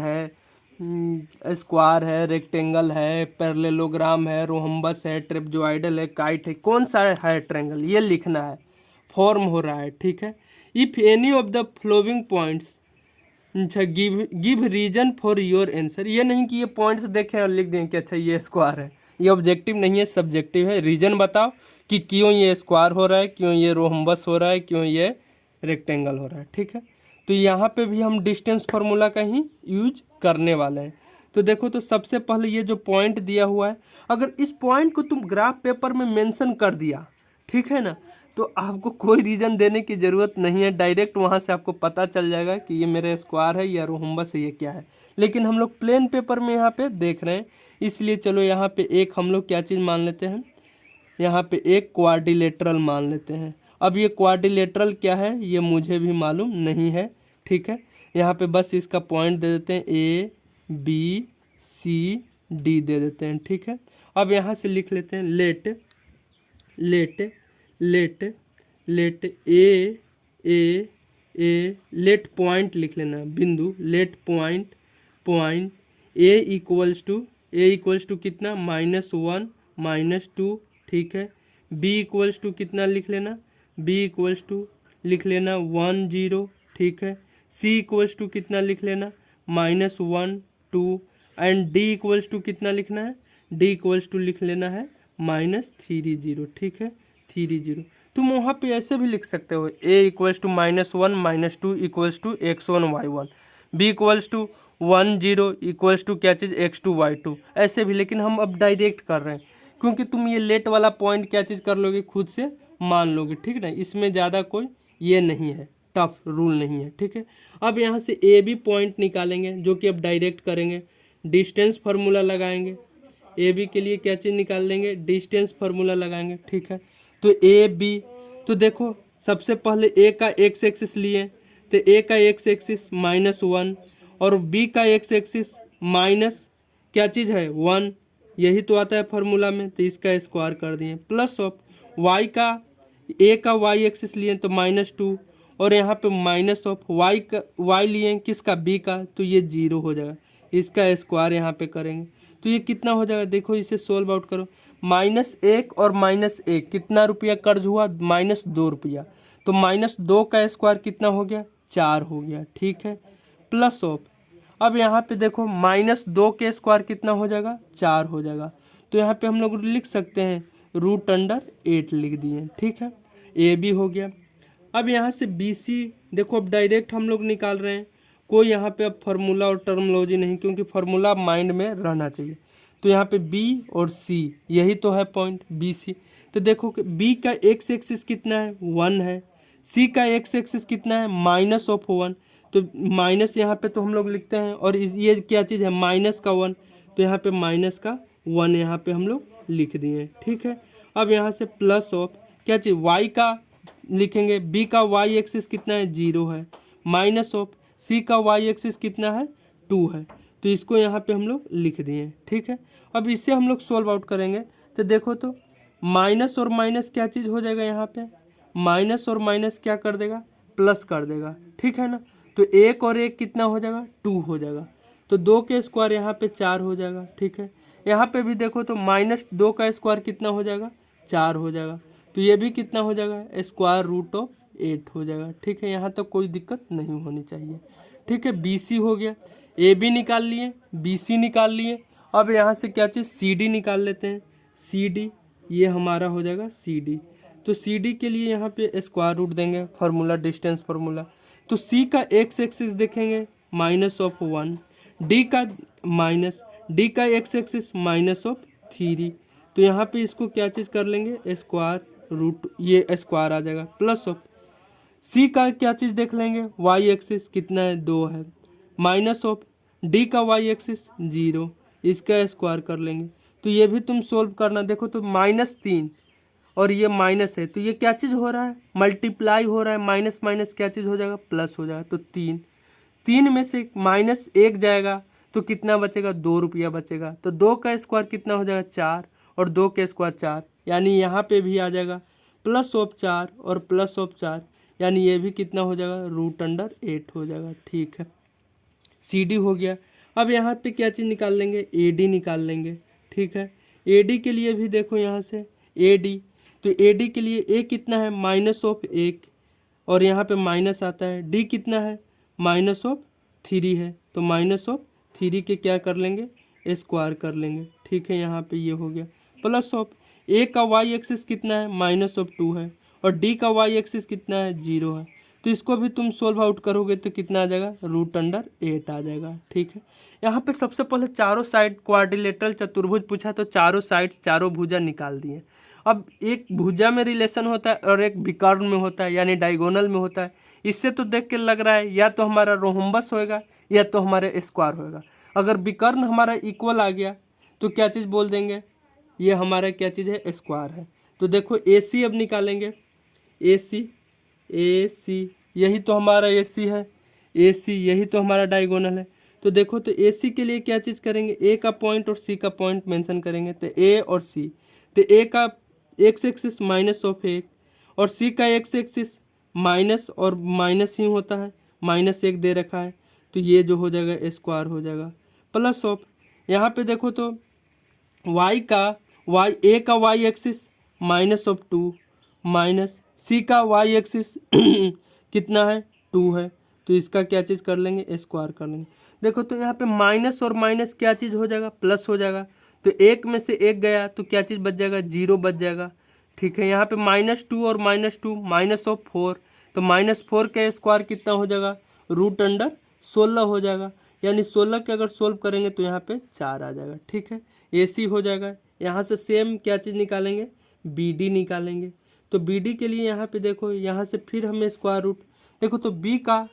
है, रेक्टेंगल है, पैरेललोग्राम है, रोहम्बस है, ट्रेपजॉइडल है, काइट है, कौन सा है ट्रायंगल, ये लिखना है, फॉर्म हो रहा है, ठीक है। If any of the following points, अच्छा give reason for your answer, ये नहीं कि ये पॉइंट्स देखें और लिख दें कि अच्छा ये स्क्वायर है, ये ऑब्जेक्टिव नहीं है, सब्जेक्टिव है। रीजन बताओ कि क्यों ये स्क्वायर हो रहा है, क्यों ये रोहम्बस हो रहा है, क्यों ये रेक्टेंगल हो रहा है, ठीक है। तो यहाँ पे भी हम डिस्टेंस फार्मूला का ही यूज करने वाले हैं। तो देखो, तो सबसे पहले ये जो पॉइंट दिया हुआ है, अगर इस पॉइंट को तुम ग्राफ पेपर में मेंशन कर दिया, ठीक है ना, तो आपको कोई रीज़न देने की ज़रूरत नहीं है, डायरेक्ट वहाँ से आपको पता चल जाएगा कि ये मेरे स्क्वायर है या रोहम्बस है, ये क्या है। लेकिन हम लोग प्लेन पेपर में यहाँ पे देख रहे हैं, इसलिए चलो यहाँ पे एक हम लोग क्या चीज़ मान लेते हैं, यहाँ पे एक क्वाड्रिलेटरल मान लेते हैं। अब ये क्वाड्रिलेटरल क्या है ये मुझे भी मालूम नहीं है, ठीक है। यहाँ पे बस इसका पॉइंट दे देते हैं, ए बी सी डी दे देते हैं, ठीक है। अब यहाँ से लिख लेते हैं, लेट ए लेट पॉइंट लिख लेना, बिंदु, let point A equals to कितना, -1 -2, ठीक है। बी इक्वल्स टू कितना लिख लेना, बी इक्वल्स टू लिख लेना 1 0, ठीक है। सी इक्वल्स टू कितना लिख लेना, -1 2, एंड डी इक्वल्स टू कितना लिखना है, डी इक्वल्स टू लिख लेना है -3 0, ठीक है, 3 0। तुम वहाँ पे ऐसे भी लिख सकते हो, a equals to -1 -2 equals to x1 y1, b equals to 1 0 equals to क्या चीज़ x2 y2, ऐसे भी। लेकिन हम अब डायरेक्ट कर रहे हैं क्योंकि तुम ये लेट वाला पॉइंट क्या चीज़ कर लोगे, खुद से मान लोगे, ठीक है ना, इसमें ज़्यादा कोई ये नहीं है, टफ रूल नहीं है, ठीक है। अब यहाँ से ए बी पॉइंट निकालेंगे, जो कि अब डायरेक्ट करेंगे, डिस्टेंस फार्मूला लगाएंगे, ए बी के लिए क्या चीज़ निकाल लेंगे, डिस्टेंस फार्मूला लगाएंगे, ठीक है। तो ए बी, तो देखो सबसे पहले ए का एक्स एक्सिस लिए, तो ए का एक्स एक्सिस -1 और बी का एक्स एक्सिस माइनस क्या चीज़ है 1, यही तो आता है फार्मूला में, तो इसका स्क्वायर कर दिए, प्लस ऑफ वाई का, ए का वाई एक्सिस लिए तो -2 और यहाँ पे माइनस ऑफ वाई लिए किसका, बी का, तो ये 0 हो जाएगा, इसका स्क्वायर यहाँ पे करेंगे तो ये कितना हो जाएगा, देखो इसे सोल्व आउट करो, -1 और -1 कितना रुपया कर्ज हुआ, -2 रुपया, तो -2 का स्क्वायर कितना हो गया, 4 हो गया, ठीक है, प्लस ऑफ, अब यहाँ पे देखो -2 के स्क्वायर कितना हो जाएगा, 4 हो जाएगा, तो यहाँ पे हम लोग लिख सकते हैं √8 लिख दिए, ठीक है, ए बी हो गया। अब यहाँ से बी सी, देखो अब डायरेक्ट हम लोग निकाल रहे हैं, कोई यहाँ पे अब फार्मूला और टर्मोलॉजी नहीं, क्योंकि फार्मूला माइंड में रहना चाहिए। तो यहाँ पे बी और सी, यही तो है पॉइंट बी सी। तो देखो कि बी का एक्स एक्सिस कितना है, 1 है, सी का एक्स एक्सिस कितना है, -1, तो माइनस यहाँ पे तो हम लोग लिखते हैं, और ये क्या चीज़ है, -1, तो यहाँ पे -1 यहाँ पे हम लोग लिख दिए, ठीक है। अब यहाँ से प्लस ऑफ क्या चीज़, वाई का लिखेंगे, बी का वाई एक्सिस कितना है, 0 है, माइनस ऑफ सी का वाई एक्सिस कितना है, 2 है, तो इसको यहाँ पे हम लोग लिख दिए, ठीक है। अब इससे हम लोग सोल्व आउट करेंगे, तो देखो तो माइनस और माइनस क्या चीज़ हो जाएगा, यहाँ पे माइनस और माइनस क्या कर देगा, प्लस कर देगा, ठीक है ना। तो 1 और 1 कितना हो जाएगा, 2 हो जाएगा, तो 2 के स्क्वायर यहाँ पे 4 हो जाएगा, ठीक है। यहाँ पे भी देखो तो -2 का स्क्वायर कितना हो जाएगा, 4 हो जाएगा, तो ये भी कितना हो जाएगा, स्क्वायर रूट ऑफ 8 हो जाएगा। ठीक है, यहाँ तक कोई दिक्कत नहीं होनी चाहिए। ठीक है, BC हो गया, AB निकाल लिए, BC निकाल लिए। अब यहाँ से क्या चीज़, CD निकाल लेते हैं। CD ये हमारा हो जाएगा CD। तो CD के लिए यहाँ पे स्क्वायर रूट देंगे, फार्मूला डिस्टेंस फार्मूला। तो C का x एक्सिस देखेंगे -1, D का x एक्सिस -3। तो यहाँ पे इसको क्या चीज़ कर लेंगे, स्क्वायर रूट, ये स्क्वायर आ जाएगा, प्लस ऑफ C का क्या चीज़ देख लेंगे, y एक्सिस कितना है, 2 है, माइनस ऑफ D का y एक्सिस 0, इसका स्क्वायर कर लेंगे। तो ये भी तुम सोल्व करना, देखो तो -3 और ये माइनस है, तो ये क्या चीज़ हो रहा है, मल्टीप्लाई हो रहा है, माइनस माइनस क्या चीज़ हो जाएगा, प्लस हो जाएगा। तो 3 में से -1 जाएगा तो कितना बचेगा, 2 रुपया बचेगा। तो 2 का स्क्वायर कितना हो जाएगा, 4, और 2 का स्क्वायर 4, यानी यहाँ पे भी आ जाएगा +4 और +4, यानी ये भी कितना हो जाएगा, √8 हो जाएगा। ठीक है, CD हो गया। अब यहाँ पे क्या चीज़ निकाल लेंगे, AD निकाल लेंगे। ठीक है, AD के लिए भी देखो यहाँ से AD, तो AD के लिए A कितना है, -1, और यहाँ पे माइनस आता है। D कितना है, -3 है, तो -3 के क्या कर लेंगे, स्क्वायर कर लेंगे। ठीक है, यहाँ पे ये हो गया, प्लस ऑफ A का y एक्सिस कितना है, -2 है, और D का y एक्सिस कितना है, 0 है। तो इसको भी तुम सोल्व आउट करोगे तो कितना आ जाएगा, √8 आ जाएगा। ठीक है, यहाँ पे सबसे पहले चारों साइड क्वाड्रिलेटरल चतुर्भुज पूछा, तो चारों साइड चारों भुजा निकाल दिए। अब एक भुजा में रिलेशन होता है और एक विकर्ण में होता है, यानी डायगोनल में होता है। इससे तो देख के लग रहा है या तो हमारा रोहम्बस होएगा या तो हमारा स्क्वायर होएगा। अगर विकर्ण हमारा इक्वल आ गया तो क्या चीज़ बोल देंगे, ये हमारा क्या चीज़ है, स्क्वायर है। तो देखो AC अब निकालेंगे, AC यही तो हमारा AC है, AC यही तो हमारा डायगोनल है। तो देखो तो AC के लिए क्या चीज़ करेंगे, A का पॉइंट और C का पॉइंट मेंशन करेंगे। तो A और C, तो A का x एक्सिस -1 और C का x एक्सिस माइनस और माइनस ही होता है, -1 दे रखा है, तो ये जो हो जाएगा स्क्वायर हो जाएगा, प्लस ऑफ यहाँ पे देखो तो A का y एक्सिस -2 माइनस C का y एक्सिस कितना है, 2 है, तो इसका क्या चीज़ कर लेंगे, स्क्वायर कर लेंगे। देखो तो यहाँ पे माइनस और माइनस क्या चीज़ हो जाएगा, प्लस हो जाएगा। तो 1 में से 1 गया तो क्या चीज़ बच जाएगा, 0 बच जाएगा। ठीक है, यहाँ पे -2 और -2 -4, तो -4 का स्क्वायर कितना हो जाएगा, √16 हो जाएगा, यानी 16 के अगर सोल्व करेंगे तो यहाँ पे 4 आ जाएगा। ठीक है, AC हो जाएगा। यहाँ से सेम क्या चीज़ निकालेंगे, BD निकालेंगे। तो BD के लिए यहाँ पे देखो, यहाँ से फिर हमें स्क्वायर रूट, देखो तो B का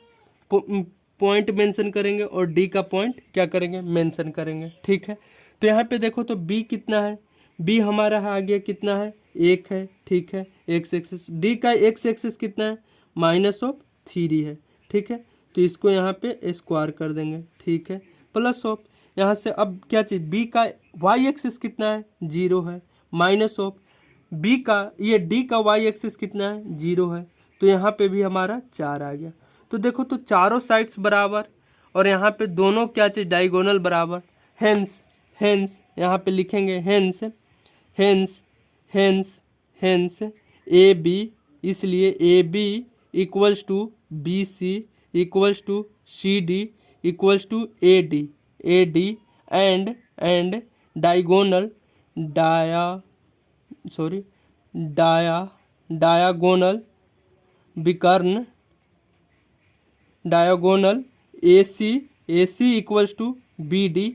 पॉइंट मेंशन करेंगे और D का पॉइंट क्या करेंगे, मेंशन करेंगे। ठीक है, तो यहाँ पे देखो तो B कितना है, B हमारा आ गया कितना है, 1 है। ठीक है, x एक्सिस, D का x एक्सिस कितना है, -3 है। ठीक है, तो इसको यहाँ पे स्क्वायर कर देंगे। ठीक है, प्लस ऑफ यहाँ से अब क्या चीज़, B का y एक्सिस कितना है, 0 है, माइनस ऑफ B का ये D का y एक्सिस कितना है, 0 है, तो यहाँ पे भी हमारा 4 आ गया। तो देखो तो चारों साइड्स बराबर और यहाँ पे दोनों क्या चीज़, डायगोनल बराबर। हेंस यहाँ पे लिखेंगे हेंस AB, इसलिए AB equals to BC equals to CD equals to AD and diagonal diagonal विकर्ण diagonal AC equals to BD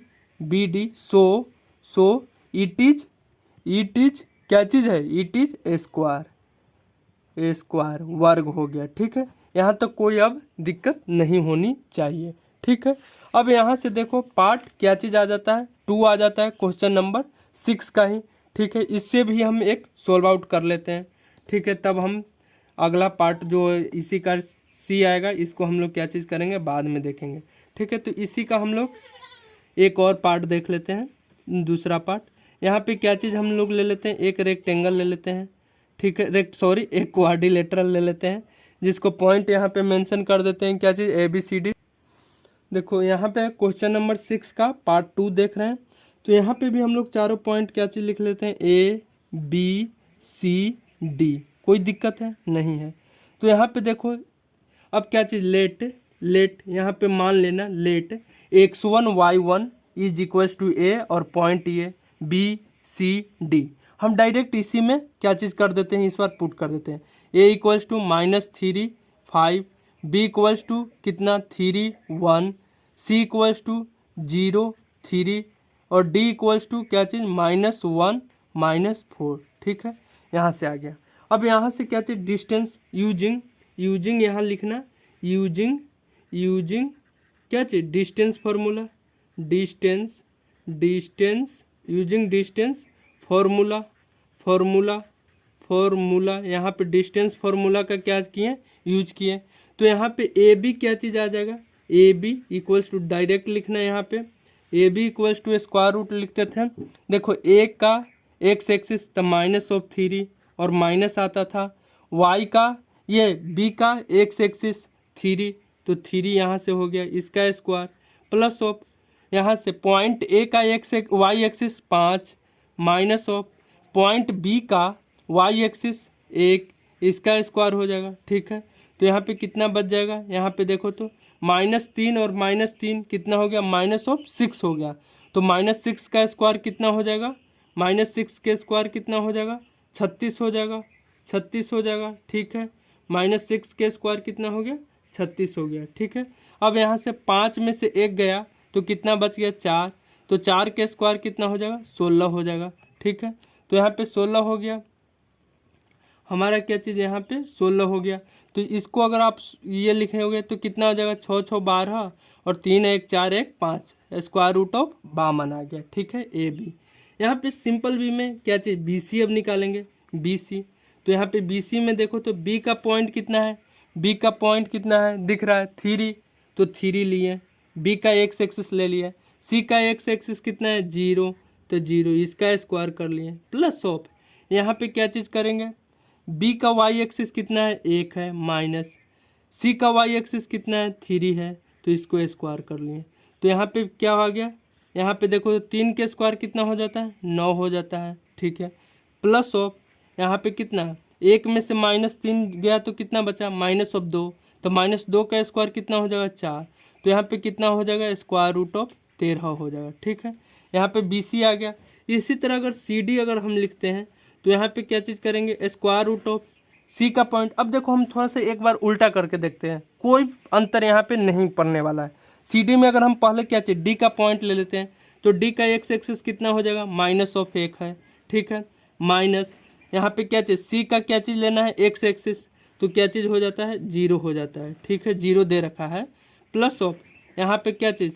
so it is क्या चीज़ है, इट इज स्क्वायर वर्ग हो गया। ठीक है, यहाँ तक कोई अब दिक्कत नहीं होनी चाहिए। ठीक है, अब यहाँ से देखो पार्ट क्या चीज़ आ जाता है, 2 आ जाता है, क्वेश्चन नंबर 6 का ही। ठीक है, इससे भी हम एक सोल्व आउट कर लेते हैं। ठीक है, तब हम अगला पार्ट जो इसी का C आएगा, इसको हम लोग क्या चीज़ करेंगे, बाद में देखेंगे। ठीक है, तो इसी का हम लोग एक और पार्ट देख लेते हैं, दूसरा पार्ट। यहाँ पे क्या चीज़ हम लोग ले लेते हैं, एक रेक्टेंगल ले लेते हैं। ठीक है, एक क्वाड्रिलेटरल ले लेते हैं, जिसको पॉइंट यहाँ पे मेंशन कर देते हैं, क्या चीज़, ABCD। देखो यहाँ पे क्वेश्चन नंबर 6 का पार्ट 2 देख रहे हैं, तो यहाँ पे भी हम लोग चारों पॉइंट क्या चीज़ लिख लेते हैं, A B C डी। कोई दिक्कत है? नहीं है। तो यहाँ पे देखो अब क्या चीज़, लेट यहाँ पे मान लेना, let x1 y1 is equals to A और point A B C D. हम डायरेक्ट इसी में क्या चीज़ कर देते हैं, इस बार पुट कर देते हैं। A equals to -3 5, B equals to कितना 3 1, सी इक्वल्स टू 0 3 और डी इक्वल्स टू क्या चीज़ -1 -4। ठीक है, यहाँ से आ गया। अब यहाँ से क्या चीज़ डिस्टेंस यूजिंग यहाँ लिखना, यूजिंग क्या चीज़ distance formula, distance using distance formula यहाँ पे डिस्टेंस फार्मूला का क्या किए, यूज किए। तो यहाँ पे ए बी क्या चीज़ आ जाएगा, A B equals to direct लिखना है, यहाँ पे A B equals to square root लिखते थे। देखो ए का एक्स एक्सिस तो -3 और माइनस आता था, वाई का ये बी का एक्स एक्सिस 3 तो 3 यहाँ से हो गया इसका स्क्वायर, प्लस ऑफ यहाँ से पॉइंट ए का X Y axis 5 minus of point B का वाई एक्सिस 1 इसका स्क्वायर हो जाएगा। ठीक है, तो यहाँ पे कितना बच जाएगा, यहाँ पे देखो तो -3 और -3 कितना हो गया, -6 हो गया। तो -6 का स्क्वायर कितना हो जाएगा, -6 के स्क्वायर कितना हो जाएगा 36 हो जाएगा, 36 हो जाएगा। ठीक है, -6 के स्क्वायर कितना हो गया 36 हो गया। ठीक है, अब यहाँ से 5 में से 1 गया तो कितना बच गया 4, तो 4 के स्क्वायर कितना हो जाएगा 16 हो जाएगा। ठीक है, तो यहाँ पे 16 हो गया हमारा, क्या चीज़ यहाँ पे 16 हो गया। तो इसको अगर आप ये लिखे होगे तो कितना हो जाएगा 6 6 12 और 3 1 4 1 5 स्क्वायर रूट ऑफ 52 आ गया। ठीक है, ए बी। यहाँ पे सिंपल बी में क्या चीज़ बी सी अब निकालेंगे, बी सी। तो यहाँ पे बी सी में देखो तो बी का पॉइंट कितना है, बी का पॉइंट कितना है दिख रहा है 3, तो 3 लिए, बी का एक्स एक्सिस ले लिया, सी का एक्स एक्सिस कितना है 0 तो 0 इसका स्क्वायर कर लिए, प्लस ऑफ यहाँ पे क्या चीज़ करेंगे, बी का वाई एक्सिस कितना है 1 है माइनस, सी का वाई एक्सिस कितना है 3 है तो इसको स्क्वायर कर लिए। तो यहाँ पे क्या हो गया, यहाँ पे देखो 3 के स्क्वायर कितना हो जाता है 9 हो जाता है। ठीक है, प्लस ऑफ यहाँ पे कितना, 1 में से -3 गया तो कितना बचा -2, तो -2 का स्क्वायर कितना हो जाएगा 4, तो यहाँ पे कितना हो जाएगा स्क्वायर रूट ऑफ 13 हो जाएगा। ठीक है, यहाँ पे बी सी आ गया। इसी तरह अगर सी डी अगर हम लिखते हैं तो यहाँ पे क्या चीज़ करेंगे स्क्वायर रूट ऑफ सी का पॉइंट। अब देखो हम थोड़ा सा एक बार उल्टा करके देखते हैं, कोई अंतर यहाँ पे नहीं पड़ने वाला है। सी डी में अगर हम पहले क्या चीज़ डी का पॉइंट ले लेते हैं तो डी का एक्स एक्सिस कितना हो जाएगा -1 है। ठीक है, माइनस यहाँ पे क्या चीज़ सी का क्या चीज़ लेना है एक्स एक्सिस, तो क्या चीज़ हो जाता है 0 हो जाता है। ठीक है, 0 दे रखा है, प्लस ऑफ यहाँ पे क्या चीज़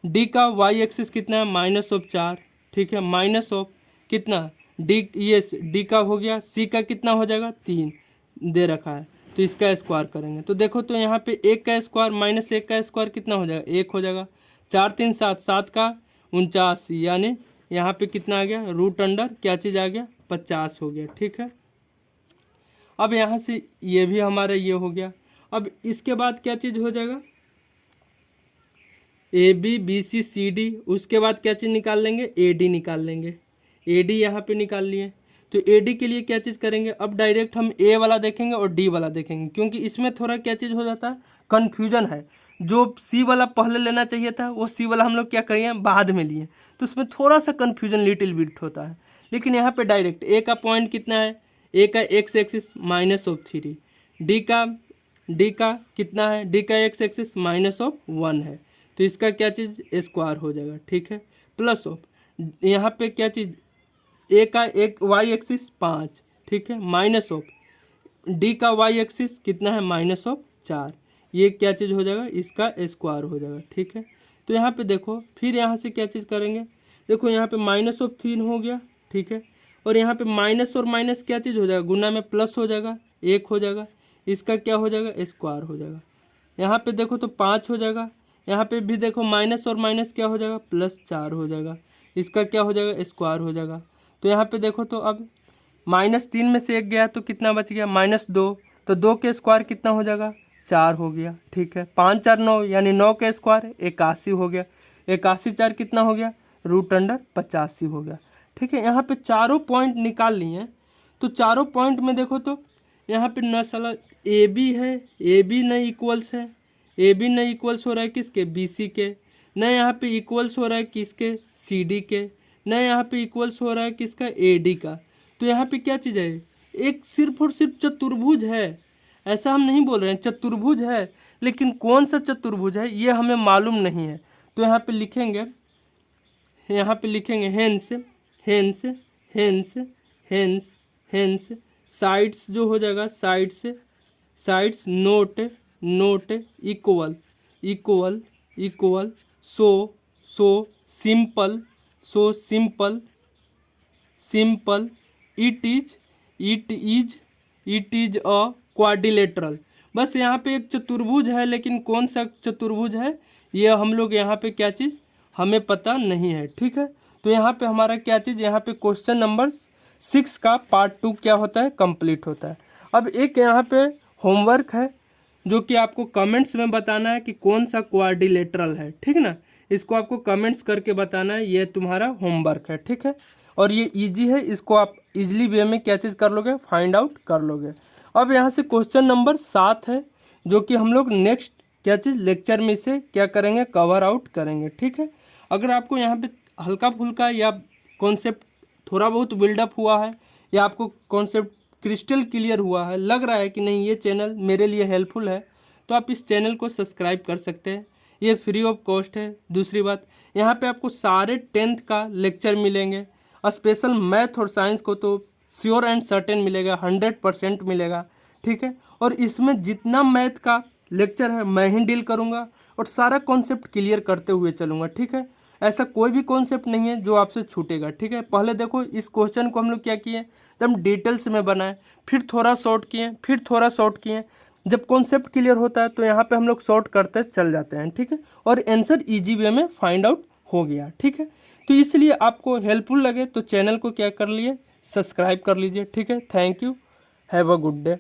डी का वाई एक्सिस कितना है -4। ठीक है, माइनस ऑफ कितना डी, ये डी का हो गया, सी का कितना हो जाएगा 3 दे रखा है तो इसका स्क्वायर करेंगे तो देखो तो यहाँ पे 1 का स्क्वायर -1 का स्क्वायर कितना हो जाएगा 1 हो जाएगा, 4 3 7 7 का 49 यानी यहाँ पे कितना आ गया रूट अंडर क्या चीज़ आ गया 50 हो गया। ठीक है, अब यहाँ से ये भी हमारा ये हो गया। अब इसके बाद क्या चीज़ हो जाएगा A B B C C D, उसके बाद क्या चीज़ निकाल लेंगे ए डी निकाल लेंगे, ए डी यहाँ पे निकाल लिए। तो ए डी के लिए क्या चीज़ करेंगे, अब डायरेक्ट हम ए वाला देखेंगे और डी वाला देखेंगे, क्योंकि इसमें थोड़ा क्या चीज़ हो जाता है कन्फ्यूजन है। जो सी वाला पहले लेना चाहिए था वो सी वाला हम लोग क्या करिए बाद में लिए, तो उसमें थोड़ा सा कन्फ्यूजन लिटिल बिट होता है। लेकिन यहाँ पे डायरेक्ट ए का पॉइंट कितना है, ए का एक्स एक्सिस -3, डी का कितना है, डी का एक्स एक्सिस -1 है तो इसका क्या चीज़ स्क्वायर हो जाएगा। ठीक है, प्लस ऑफ यहाँ पे क्या चीज़ ए का एक वाई एक्सिस 5। ठीक है, माइनस ऑफ डी का वाई एक्सिस कितना है -4, ये क्या चीज़ हो जाएगा इसका स्क्वायर हो जाएगा। ठीक है, तो यहाँ पे देखो फिर यहाँ से क्या चीज़ करेंगे, देखो यहाँ पे -3 हो गया। ठीक है, और यहाँ पे माइनस और माइनस क्या चीज़ हो जाएगा गुना में प्लस हो जाएगा 1 हो जाएगा, इसका क्या हो जाएगा स्क्वायर हो जाएगा। यहाँ पे देखो तो 5 हो जाएगा, यहाँ पे भी देखो माइनस और माइनस क्या हो जाएगा +4 हो जाएगा, इसका क्या हो जाएगा स्क्वायर हो जाएगा। तो यहाँ पे देखो तो अब -3 में से 1 गया तो कितना बच गया -2, तो 2 के स्क्वायर कितना हो जाएगा 4 हो गया। ठीक है, 5 4 9 यानी 9 के स्क्वायर 81 हो गया, 81 4 कितना हो गया रूट अंडर 85 हो गया। ठीक है, यहाँ पे चारों पॉइंट निकाल लिए, तो चारों पॉइंट में देखो तो यहाँ पे न साला ए बी है, ए बी नहीं इक्वल्स है, ए बी नहीं इक्वल्स हो रहा है किसके, बी सी के, न यहाँ पे इक्वल्स हो रहा है किसके, सी डी के, न यहाँ पे इक्वल्स हो रहा है किसका, ए डी का। तो यहाँ पे क्या चीज़ है, एक सिर्फ और सिर्फ चतुर्भुज है, ऐसा हम नहीं बोल रहे हैं, चतुर्भुज है, लेकिन कौन सा चतुर्भुज है ये हमें मालूम नहीं है। तो यहाँ पे लिखेंगे, यहाँ पे लिखेंगे hence hence hence hence hence sides जो हो जाएगा, sides sides note note equal equal equal so simple simple it is a quadrilateral. बस यहाँ पे एक चतुर्भुज है, लेकिन कौन सा चतुर्भुज है ये हम लोग यहाँ पे क्या चीज़ हमें पता नहीं है, ठीक है। तो यहाँ पे हमारा क्या चीज़, यहाँ पे क्वेश्चन नंबर 6 का पार्ट 2 क्या होता है, कंप्लीट होता है। अब एक यहाँ पे होमवर्क है जो कि आपको कमेंट्स में बताना है कि कौन सा क्वाड्रिलेटरल है, ठीक ना। इसको आपको कमेंट्स करके बताना है, ये तुम्हारा होमवर्क है, ठीक है। और ये इजी है, इसको आप इजीली वे में क्या चीज़ कर लोगे, फाइंड आउट कर लोगे। अब यहाँ से क्वेश्चन नंबर 7 है जो कि हम लोग नेक्स्ट क्या चीज़ लेक्चर में से क्या करेंगे, कवर आउट करेंगे, ठीक है। अगर आपको यहाँ पे हल्का फुल्का या कॉन्सेप्ट थोड़ा बहुत बिल्डअप हुआ है, या आपको कॉन्सेप्ट क्रिस्टल क्लियर हुआ है, लग रहा है कि नहीं ये चैनल मेरे लिए हेल्पफुल है, तो आप इस चैनल को सब्सक्राइब कर सकते हैं, ये फ्री ऑफ कॉस्ट है। दूसरी बात, यहाँ पे आपको सारे 10th का लेक्चर मिलेंगे, स्पेशल मैथ और साइंस को तो श्योर एंड सर्टेन मिलेगा, 100% मिलेगा, ठीक है। और इसमें जितना मैथ का लेक्चर है मैं ही डील करूँगा और सारा कॉन्सेप्ट क्लियर करते हुए चलूँगा, ठीक है। ऐसा कोई भी कॉन्सेप्ट नहीं है जो आपसे छूटेगा, ठीक है। पहले देखो इस क्वेश्चन को हम लोग क्या किए, एकदम डिटेल्स में बनाए, फिर थोड़ा शॉर्ट किए, फिर थोड़ा शॉर्ट किए। जब कॉन्सेप्ट क्लियर होता है तो यहाँ पे हम लोग शॉर्ट करते चल जाते हैं, ठीक है। और आंसर ईजी वे में फाइंड आउट हो गया, ठीक है। तो इसलिए आपको हेल्पफुल लगे तो चैनल को क्या कर लिए, सब्सक्राइब कर लीजिए, ठीक है। Thank you, have a good day.